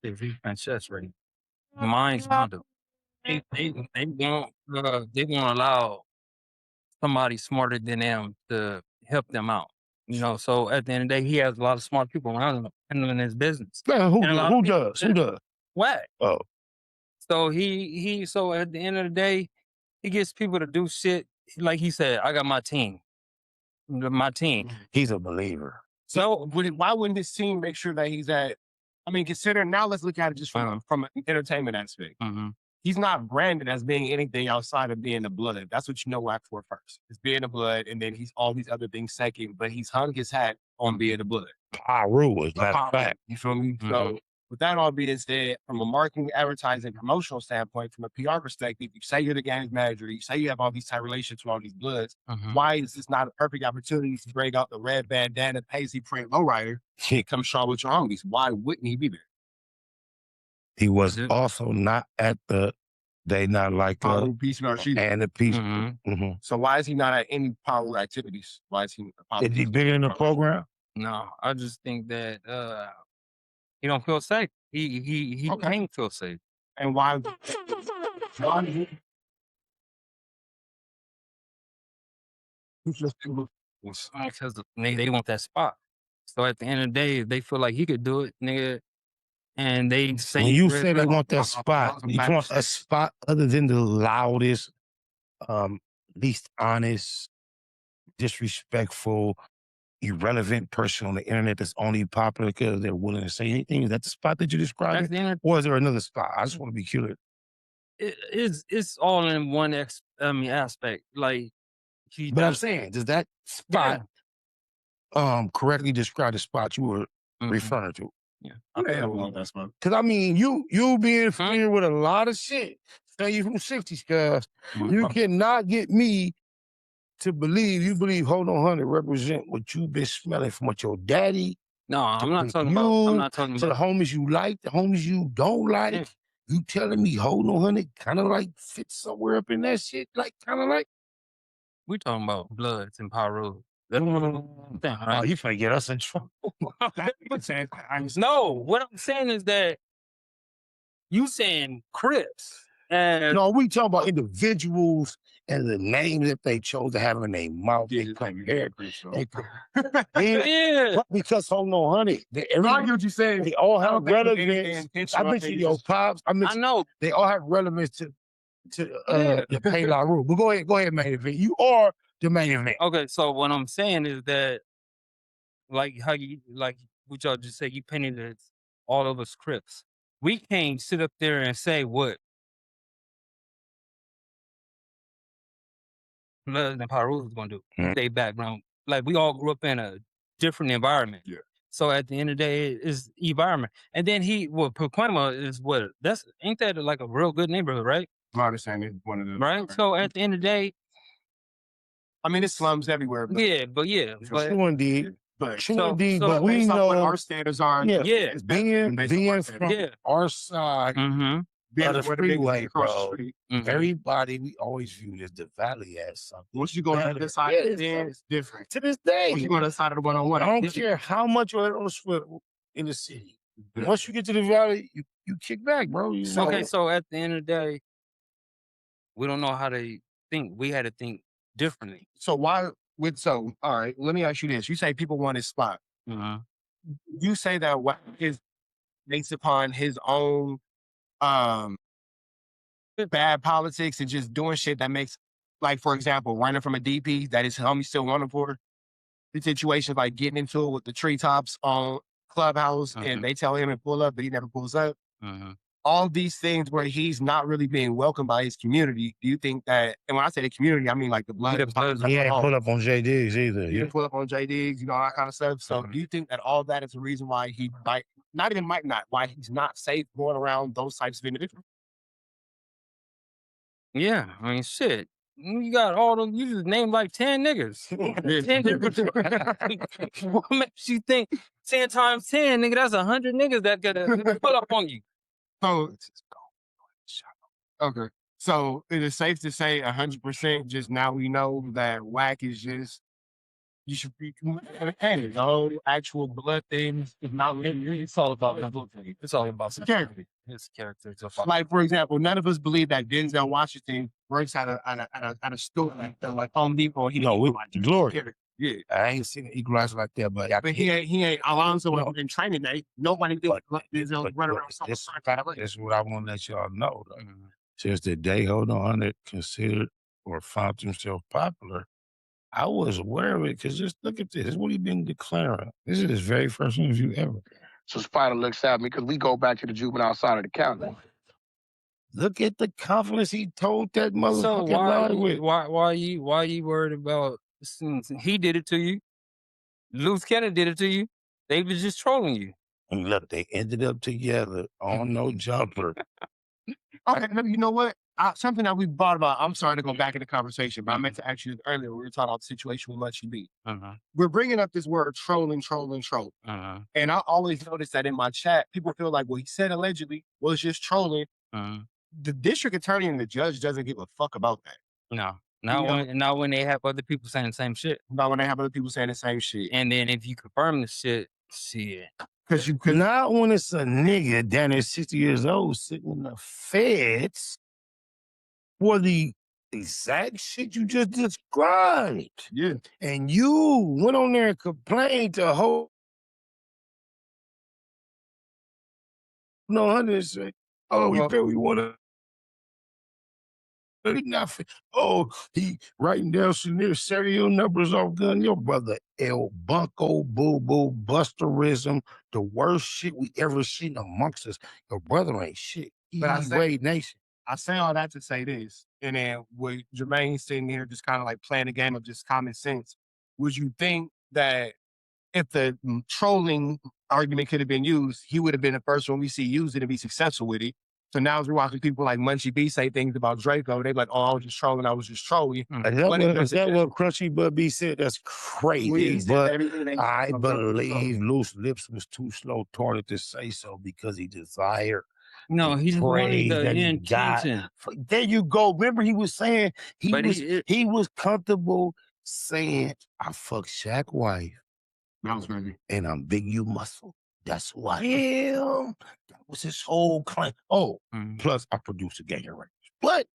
If he's playing chess right, mine's not them. They won't allow somebody smarter than them to help them out. You know, so at the end of the day, he has a lot of smart people around him handling his business. Man, who does? Wack. Oh. So so at the end of the day, he gets people to do shit. Like he said, I got my team. My team. He's a believer. So why wouldn't this team make sure that he's at, I mean, consider, now let's look at it just from an entertainment aspect. He's not branded as being anything outside of being a blood. That's what you know Wack100 first. It's being a blood, and then he's all these other things second, but he's hung his hat on being a blood. Rule is matter of fact. You feel me? So with that all being said, from a marketing, advertising, promotional standpoint, from a PR perspective, you say you're the game's manager, you say you have all these tight relationships with all these bloods. Why is this not a perfect opportunity to break out the red bandana, paisley print lowrider, and come show with your homies? Why wouldn't he be there? He was also not at the They Not Like Peace and the Peace. So why is he not at any power activities? Why is he? Is he big in the program? No, I just think that he don't feel safe. He can't feel safe. And why? Because they want that spot. So at the end of the day, if they feel like he could do it, nigga, and they say When you say they want that spot, you want a spot other than the loudest, least honest, disrespectful, irrelevant person on the internet that's only popular because they're willing to say anything. Is that the spot that you described? Or is there another spot? I just want to be curious. It's all in one aspect. Like, but I'm saying, does that spot correctly describe the spot you were referring to? Yeah. Because I mean, you being familiar with a lot of shit. Say you from 60s, cuz you cannot get me to believe you believe Hold On 100 represent what you've been smelling from what your daddy. No, I'm not talking about. I'm not talking to about the homies you like, the homies you don't like. Yeah. You telling me Hold On 100 kind of like fits somewhere up in that shit, like kind of like. we talking about Bloods and Pyros. That's what I'm saying, right? Oh, you finna get us in trouble. No, what I'm saying is that you saying Crips. And No, we talking about individuals and the names that they chose to have in their mouth. They come here. yeah. Because Hold On 100, I get what you're saying. they all have relevance. I mentioned your pops. I know. they all have relevance to the Pay La Rue. But go ahead, main event. You are the main event. Okay, so what I'm saying is that, like how you like what y'all just said, you painted it all of us Crips. We can't sit up there and say what Bloods and Pyros is gonna do. They background. Like, we all grew up in a different environment. Yeah. So at the end of the day, it's environment. And then Pacoima is what? Ain't that like a real good neighborhood, right? My understanding is one of them. Right? So at the end of the day, I mean, it's slums everywhere. But True indeed. But we know what our standards are. Yeah. Being from our side of the freeway, bro. Everybody, we always viewed as the valley as something. Once you go to this side, it's different. To this day. Once you go to the side of the 101. I don't care how much you're on the swivel in the city. Once you get to the valley, you kick back, bro. Okay, so at the end of the day, we don't know how they think. We had to think differently. So all right, let me ask you this. You say people want his spot. You say that Wack is based upon his own bad politics and just doing shit that makes, like, for example, running from a DP that his homie still running for. The situations like getting into it with the treetops on Clubhouse and they tell him to pull up, but he never pulls up. All these things where he's not really being welcomed by his community. Do you think that, and when I say the community, I mean like the blood. He ain't pull up on J Diggs either. He didn't pull up on J Diggs, you know, that kind of stuff. So do you think that all that is the reason why he why he's not safe going around those types of individuals? Yeah, I mean, shit. You got all them, you just named like 10 niggas. 10 different. What makes you think 10 times 10, nigga, that's 100 niggas that could pull up on you. So, okay. So it is safe to say 100% just now we know that Wack is just, you should be, hey, no actual blood things. It's all about the blood thing. It's all about security. His character. Like, for example, none of us believe that Denzel Washington works at a store like Home Depot. Glory. Yeah, I ain't seen an equalizer like that, but he ain't Alonzo in training day. Nobody did like Denzel run around. This is what I want to let y'all know. Since the day Hold On 100 considered or found himself popular, I was aware of it because just look at this. This is what he's been declaring. This is his very first interview ever. So Spider looks at me because we go back to the juvenile side of the county. Look at the confidence he told that motherfucking lie with. Why you worried about? He did it to you. Luce did it to you. They was just trolling you. And look, they ended up together on no jumper. Okay, you know what? Something that we brought about, I'm sorry to go back in the conversation, but I meant to ask you earlier, we were talking about the situation with Munchie B. We're bringing up this word trolling. And I always notice that in my chat, people feel like, well, he said allegedly was just trolling. The district attorney and the judge doesn't give a fuck about that. No. Not when they have other people saying the same shit. Not when they have other people saying the same shit. And then if you confirm the shit. Because you could not when it's a nigga down there 60 years old sitting in the feds for the exact shit you just described. Yeah. And you went on there and complained to No, 100 say, oh, we Well- feel we want to. Nothing. Oh, he writing down serial numbers off gun. Your brother El Bunko, Boo Boo, Busterism, the worst shit we ever seen amongst us. Your brother ain't shit. But I He say- Raid Nation. I say all that to say this, and then with Jermaine sitting here just kind of like playing a game of just common sense, would you think that if the trolling argument could have been used, he would have been the first one we see use it and be successful with it? So now as we're watching people like Munchie B say things about Drakeo, they're like, oh, I was just trolling. Is that what Crunchy Bud B said? That's crazy. But I believe Luce Lips was too slow-tarded to say so because he desired. No, he just wanted praise the that he got. intention. There you go. Remember, he was saying But he was comfortable saying, "I fucked Shaq wife, That was crazy. and I'm big you muscle. That's who I am." That was his whole claim. Oh, plus I produced a gang range, but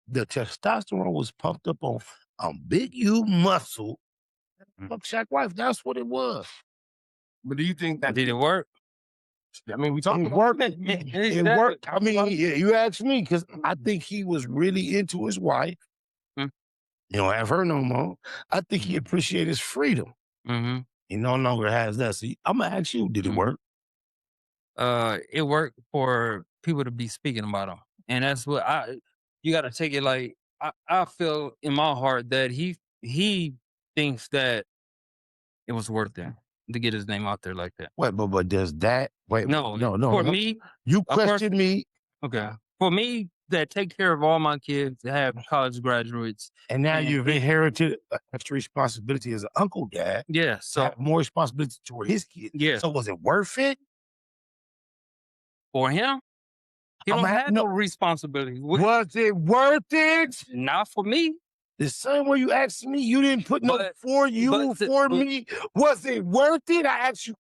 the testosterone was pumped up on I'm big you muscle. Fuck Shaq wife. That's what it was. But do you think that Did it work? I mean, we talked It about worked. It worked. I mean, yeah, you asked me because I think he was really into his wife. Mm. You don't have her no more. I think he appreciated his freedom. Mm-hmm. He no longer has that. So I'm gonna ask you, did it work? It worked for people to be speaking about him, and that's what you got to take it like I feel in my heart that he thinks that it was worth it to get his name out there like that. Wait, but does that No. no. For me, You questioned me, okay. For me, that take care of all my kids, to have college graduates, and now and you've inherited extra responsibility as an uncle dad. yeah. To So have more responsibility toward his kids. yeah, So was it worth it? for him, he I'm don't at- have no responsibility. Was it worth it? Not for me. The same way you asked me, you didn't put no But- for you, but the- for but- me. Was it worth it? I asked you.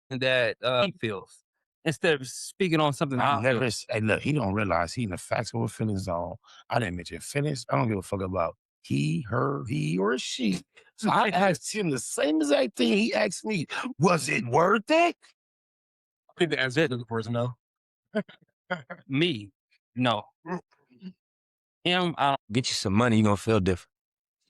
That he feels instead of speaking on something I feel. Hey, look, he don't realize he in the facts over feelings zone. I didn't mention feelings. I don't give a fuck about he, her, he, or she. So I asked him the same exact thing he asked me. Was it worth it? I think the answer to the person no. Me, no. Him, I don't. Get you some money, you're gonna feel different.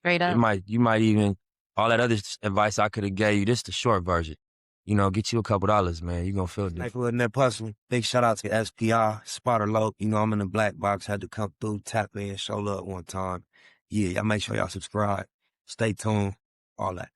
Straight up. You might even, all that other advice I could have gave you, this the short version. You know, get you a couple dollars, man. You're gonna feel different. Like that personally. Big shout out to SPI, Spotter Low. You know, I'm in the black box. Had to come through, tap in, show love one time. Yeah, y'all make sure y'all subscribe. Stay tuned. All that.